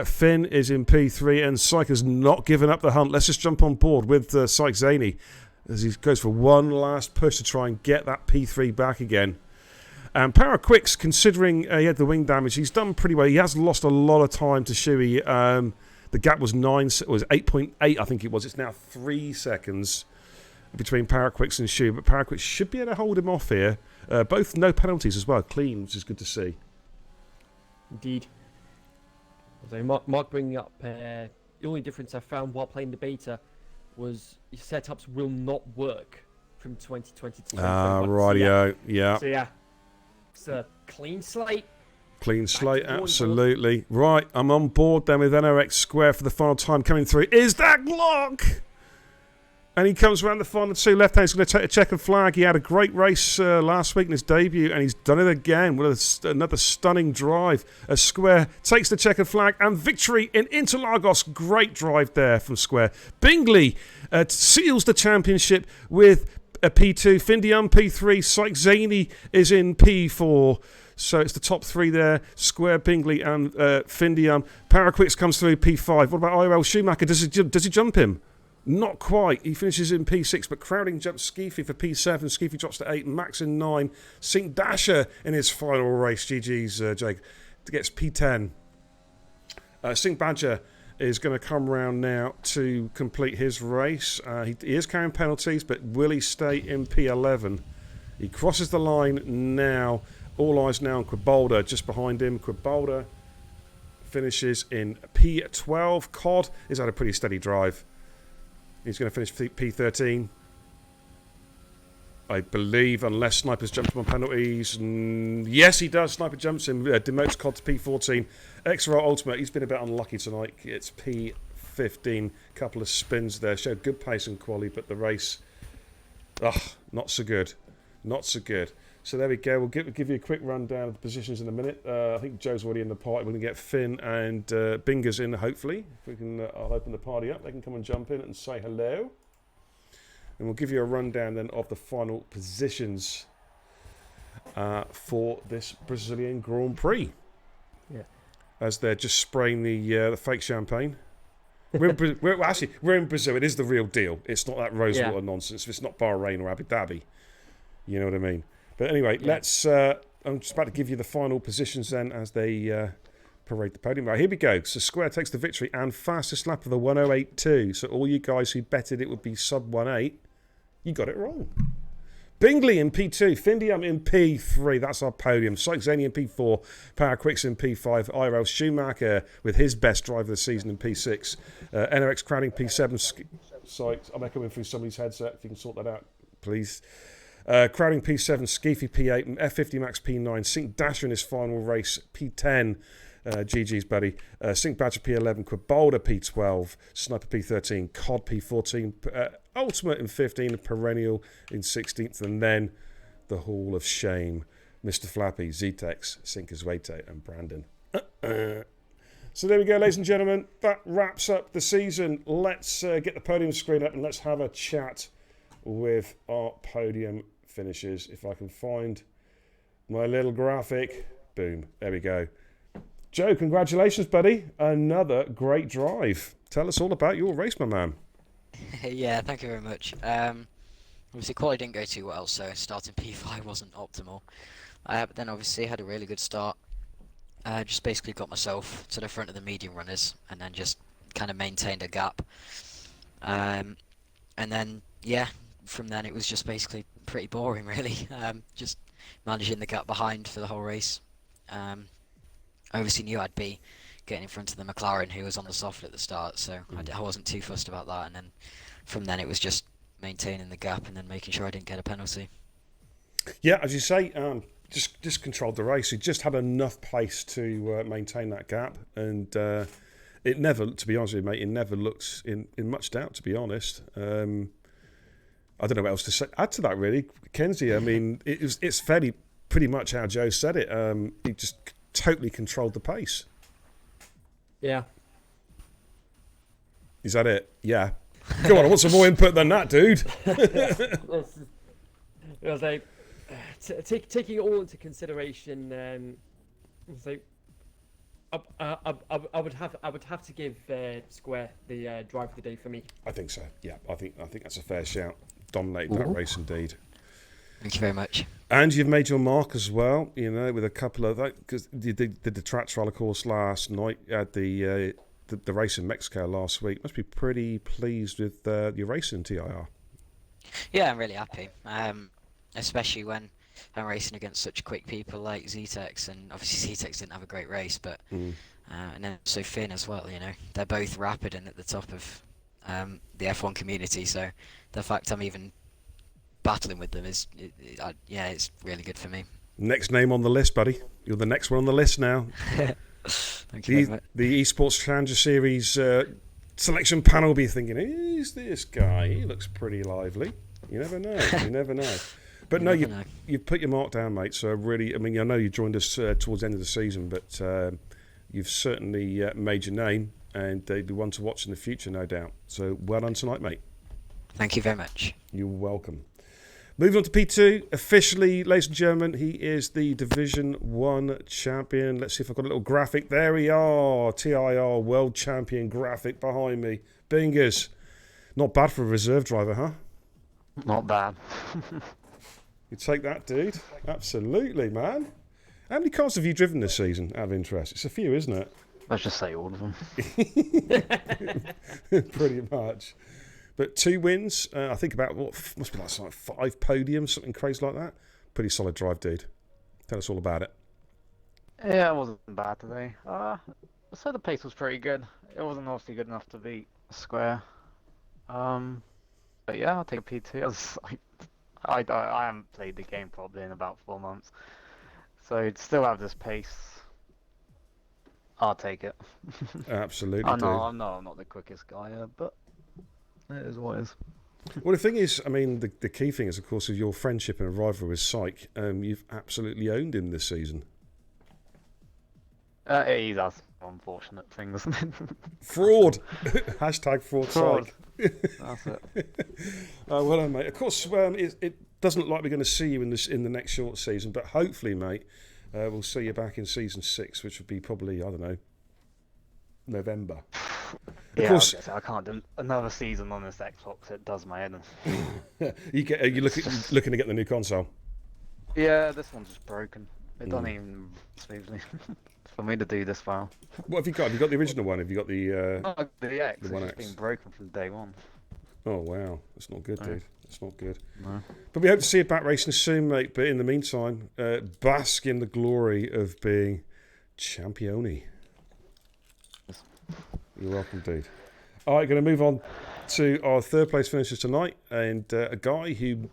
Finn is in P3, and Syke has not given up the hunt. Let's just jump on board with Syke Zaney as he goes for one last push to try and get that P3 back again. And Paraquix, considering he had the wing damage, he's done pretty well. He has lost a lot of time to Shuey. The gap was 8.8, I think it was. It's now 3 seconds between Paraquix and Shu, but Paraquix should be able to hold him off here. Both no penalties as well, clean, which is good to see. Indeed. So Mark bringing up the only difference I found while playing the beta was your setups will not work from 2020 to 2021. Rightio, yeah. So yeah, it's a clean slate. Clean slate, absolutely. Right, I'm on board then with NOX Square for the final time coming through. Is that Glock? And he comes around the final two. Left hand, he's going to take a checkered flag. He had a great race last week in his debut, and he's done it again with another stunning drive. Square takes the checkered flag, and victory in Interlagos. Great drive there from Square. Bingley seals the championship with a P2. Findium P3. Syke Zaney is in P4. So it's the top three there. Square, Bingley, and Findium. Paraquix comes through P5. What about IRL Schumacher? Does he jump him? Not quite. He finishes in P6, but Crowding jumps Skeefy for P7. Skeefy drops to 8. Max in 9. Sink Dasher in his final race. GG's, Jake. Gets P10. Sink Badger is going to come round now to complete his race. He is carrying penalties, but will he stay in P11? He crosses the line now. All eyes now on Quibalda, just behind him. Quibalda finishes in P12. Cod has had a pretty steady drive. He's going to finish P13. I believe, unless Sniper's jumped him on penalties. Yes, he does. Sniper jumps him, demotes Cod to P14. XRO Ultimate, he's been a bit unlucky tonight. It's P15. Couple of spins there. Showed good pace and quality, but the race, not so good. Not so good. So there we go. We'll give you a quick rundown of the positions in a minute. I think Joe's already in the party. We're going to get Finn and Bingers in, hopefully. If we can, I'll open the party up. They can come and jump in and say hello. And we'll give you a rundown then of the final positions for this Brazilian Grand Prix. Yeah. As they're just spraying the fake champagne. We're in Brazil. It is the real deal. It's not that rosewater nonsense. It's not Bahrain or Abu Dhabi. You know what I mean? But anyway, let's. I'm just about to give you the final positions then as they parade the podium. Right, here we go. So Square takes the victory and fastest lap of the 108.2. So all you guys who betted it would be sub 1.8, you got it wrong. Bingley in P2, Findium in P3. That's our podium. Syke Zaney in P4, Paraquix in P5, IRL Schumacher with his best drive of the season in P6, NOX Crowding P7. Syke, I'm echoing through somebody's headset. If you can sort that out, please. Crowding P7, Skeefy P8, F50 Max P9, Sink Dasher in his final race, P10, GG's buddy, Sink Badger P11, Quibalda P12, Sniper P13, Cod P14, Ultimate in 15, Perennial in 16th, and then the Hall of Shame, Mr. Flappy, Zetex, Sinkers Wayte, and Brandon. So there we go, ladies and gentlemen, that wraps up the season. Let's get the podium screen up and let's have a chat with our podium finishes. If I can find my little graphic. Boom. There we go. Joe, congratulations, buddy. Another great drive. Tell us all about your race, my man. Yeah, thank you very much. Obviously, quality didn't go too well, so starting P5 wasn't optimal. But then obviously had a really good start. Just basically got myself to the front of the medium runners and then just kind of maintained a gap. And then, yeah, from then it was just basically pretty boring, really. Just managing the gap behind for the whole race. I obviously knew I'd be getting in front of the McLaren, who was on the soft at the start, so I wasn't too fussed about that. And then from then it was just maintaining the gap and then making sure I didn't get a penalty. Yeah, as you say, just controlled the race. He just had enough pace to maintain that gap, and it never, to be honest with you, mate, it never looks in much doubt, to be honest. I don't know what else to say. Add to that, really, Kenzie. I mean, it's fairly pretty much how Joe said it. He just totally controlled the pace. Yeah. Is that it? Yeah. Come on, I want some more input than that, dude. I was like, taking it all into consideration, I was like, I would have to give Square the drive of the day for me. I think so. Yeah, I think that's a fair shout. Dominated that race indeed. Thank you very much. And you've made your mark as well, you know, with a couple of that, because you did the track trial, of course, last night. You had the race in Mexico last week. Must be pretty pleased with your race in TIR. Yeah, I'm really happy. Especially when I'm racing against such quick people like ZTEX, and obviously ZTEX didn't have a great race, but and then so Finn as well. You know, they're both rapid and at the top of the F1 community. So the fact I'm even battling with them is, it's really good for me. Next name on the list, buddy. You're the next one on the list now. Thank you very much. The Esports Challenger Series selection panel will be thinking, who's this guy? He looks pretty lively. You never know. You never know. But no, you've put your mark down, mate. So really, I mean, I know you joined us towards the end of the season, but you've certainly made your name, and they'd be one to watch in the future, no doubt. So well done tonight, mate. Thank you very much. You're welcome. Moving on to P2, officially, ladies and gentlemen, he is the Division 1 champion. Let's see if I've got a little graphic. There we are, TIR World Champion graphic behind me. Bingers. Not bad for a reserve driver, huh? Not bad. You take that, dude. Absolutely, man. How many cars have you driven this season, out of interest? It's a few, isn't it? Let's just say all of them. Pretty much. But 2 wins, I think about, must be like 5 podiums, something crazy like that. Pretty solid drive, dude. Tell us all about it. Yeah, it wasn't bad today. So the pace was pretty good. It wasn't obviously good enough to beat Square. But yeah, I'll take a P2. I haven't played the game probably in about 4 months. So to still have this pace, I'll take it. Absolutely, I'm not the quickest guy, but it is what it is. Well, the thing is, I mean, the key thing is, of course, is your friendship and rivalry with Syke. You've absolutely owned him this season. He does unfortunate things. Fraud. Hashtag fraud Syke. That's it. Well done, mate. Of course, it doesn't look like we're going to see you in the next short season, but hopefully, mate, we'll see you back in season 6, which would be probably, I don't know, November. Yeah, I can't do another season on this Xbox. It does my head in. Are you looking to get the new console? Yeah, this one's just broken. It doesn't even smoothly for me to do this file. What have you got? Have you got the original one? Have you got the? The X. The It's One just X. been broken from day one. Oh wow, that's not good, No. dude. That's not good. No. But we hope to see you back racing soon, mate. But in the meantime, bask in the glory of being champione. You're welcome, dude. All right, going to move on to our third place finishers tonight, and a guy who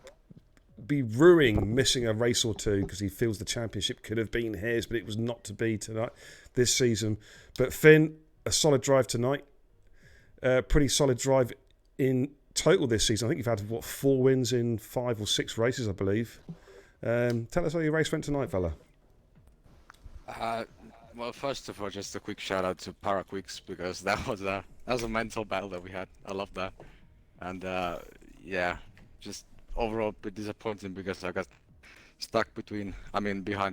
be ruining missing a race or two because he feels the championship could have been his, but it was not to be tonight this season. But Finn, a solid drive tonight. Pretty solid drive in total this season. I think you've had 4 wins in 5 or 6 races, I believe. Tell us how your race went tonight, fella. Well, first of all, just a quick shout out to Paraquicks because that was a mental battle that we had. I love that, and yeah, just overall a bit disappointing because I got stuck behind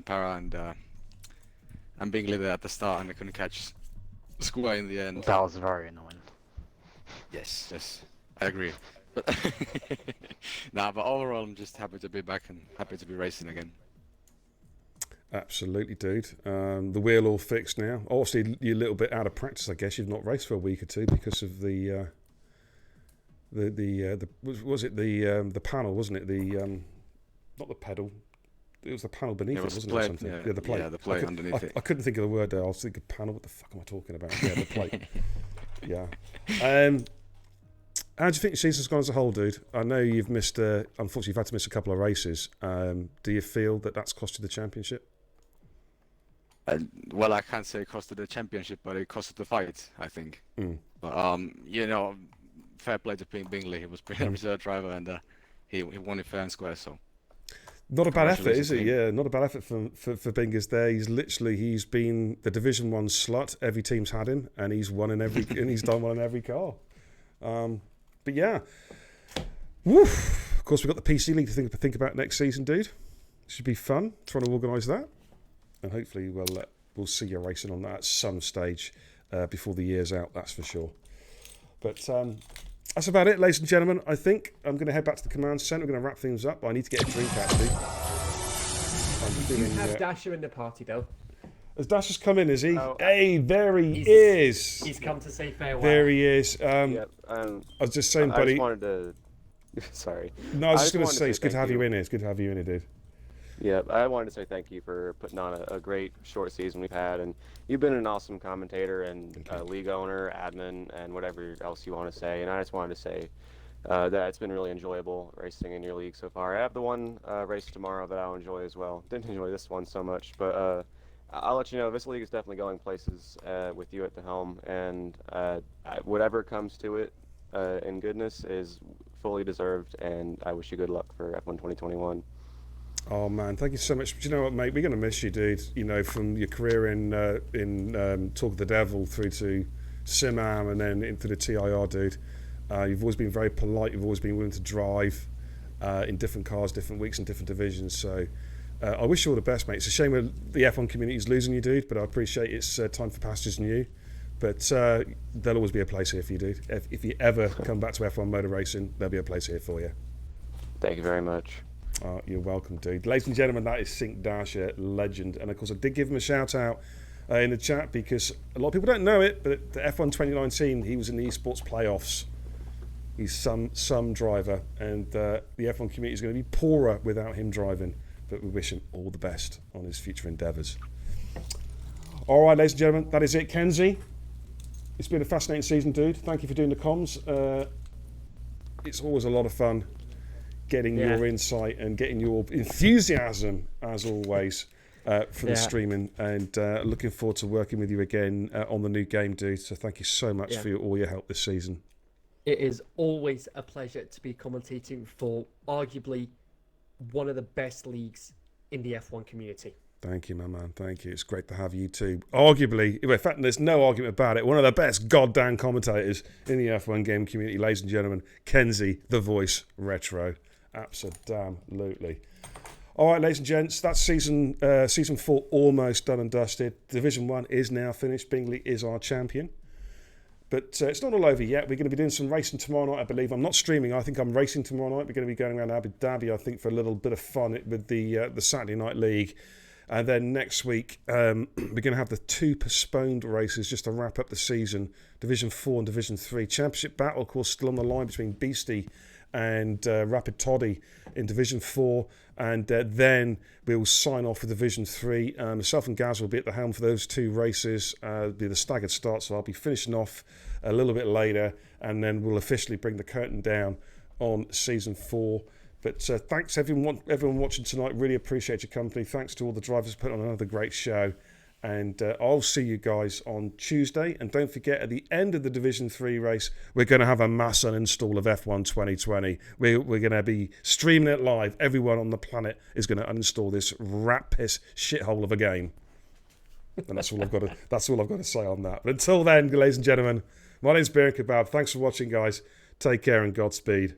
Para and being leader at the start, and I couldn't catch Square in the end. That was very annoying. Yes, I agree. But but overall, I'm just happy to be back and happy to be racing again. Absolutely, dude. The wheel all fixed now. Obviously, you're a little bit out of practice, I guess. You've not raced for a week or two because of the panel, wasn't it? not the pedal. It was the panel beneath it, was wasn't plate, it? Or something? yeah. The plate. Yeah, the plate underneath it. I couldn't think of the word there. I was thinking panel. What the fuck am I talking about? Yeah, the plate. Yeah. How do you think the season's gone as a whole, dude? I know you've missed. Unfortunately, you've had to miss a couple of races. Do you feel that that's cost you the championship? Well, I can't say it costed the championship, but it costed the fight, I think. But you know, fair play to Bingley. He was being a reserve driver, and he won it fair and square. So not a bad effort, is congratulations it? to him. Yeah, not a bad effort for Bingers there. He's been the Division 1 slut. Every team's had him, and he's won in every and he's done well in every car. But yeah, woof. Of course, we've got the PC League to think about next season, dude. Should be fun trying to organise that, and hopefully we'll see you racing on that at some stage before the year's out. That's for sure. But that's about it, ladies and gentlemen. I think I'm going to head back to the command centre. We're going to wrap things up. But I need to get a drink actually. You have Dasher in the party though. Has Dasher's come in? Is he? Oh, Hey, there he is. He's come to say farewell. There he is. Yep. I was just saying, I buddy. just wanted to. Sorry. No, I was just going to wanted say, it's good to thank have you in here. It's good to have you in here, dude. Yeah, I wanted to say thank you for putting on a great short season we've had, and you've been an awesome commentator and league owner, admin, and whatever else you want to say. And I just wanted to say that it's been really enjoyable racing in your league so far. I have the one race tomorrow that I'll enjoy as well. Didn't enjoy this one so much, but I'll let you know this league is definitely going places with you at the helm, and whatever comes to it in goodness is fully deserved, and I wish you good luck for F1 2021. Oh man, thank you so much. Do you know what, mate? We're going to miss you, dude. You know, from your career in Talk of the Devil through to Simam and then into the TIR, dude. You've always been very polite. You've always been willing to drive in different cars, different weeks, and different divisions. So I wish you all the best, mate. It's a shame the F1 community is losing you, dude. But I appreciate it's time for pastures new. But there'll always be a place here for you, dude. If you ever come back to F1 motor racing, there'll be a place here for you. Thank you very much. You're welcome, dude. Ladies and gentlemen, that is Sync Dasher, legend. And of course, I did give him a shout out in the chat because a lot of people don't know it, but the F1 2019, he was in the esports playoffs. He's some driver, and the F1 community is going to be poorer without him driving. But we wish him all the best on his future endeavours. All right, ladies and gentlemen, that is it. Kenzie, it's been a fascinating season, dude. Thank you for doing the comms. It's always a lot of fun getting your insight and getting your enthusiasm, as always, for the streaming. And looking forward to working with you again on the new game, dude. So thank you so much for all your help this season. It is always a pleasure to be commentating for arguably one of the best leagues in the F1 community. Thank you, my man. Thank you. It's great to have you too. Arguably, in fact, there's no argument about it, one of the best goddamn commentators in the F1 game community, ladies and gentlemen, Kenzie, the voice, Retro. Absolutely. All right, ladies and gents, that's season 4 almost done and dusted. Division 1 is now finished. Bingley is our champion. But it's not all over yet. We're going to be doing some racing tomorrow night, I believe. I'm not streaming. I think I'm racing tomorrow night. We're going to be going around Abu Dhabi, I think, for a little bit of fun with the Saturday Night League. And then next week, we're going to have the 2 postponed races just to wrap up the season. Division 4 and Division 3. Championship battle, of course, still on the line between Beastie and Rapid Toddy in Division 4. And then we'll sign off with Division 3. Myself and Gaz will be at the helm for those 2 races. It'll be the staggered start, so I'll be finishing off a little bit later. And then we'll officially bring the curtain down on Season 4. But thanks everyone watching tonight. Really appreciate your company. Thanks to all the drivers for putting on another great show. And I'll see you guys on Tuesday. And don't forget, at the end of the Division 3 race, we're going to have a mass uninstall of F1 2020. We're going to be streaming it live. Everyone on the planet is going to uninstall this rat piss shithole of a game. And that's all I've got to say on that. But until then, ladies and gentlemen, my name's Beer and Kebab. Thanks for watching, guys. Take care and Godspeed.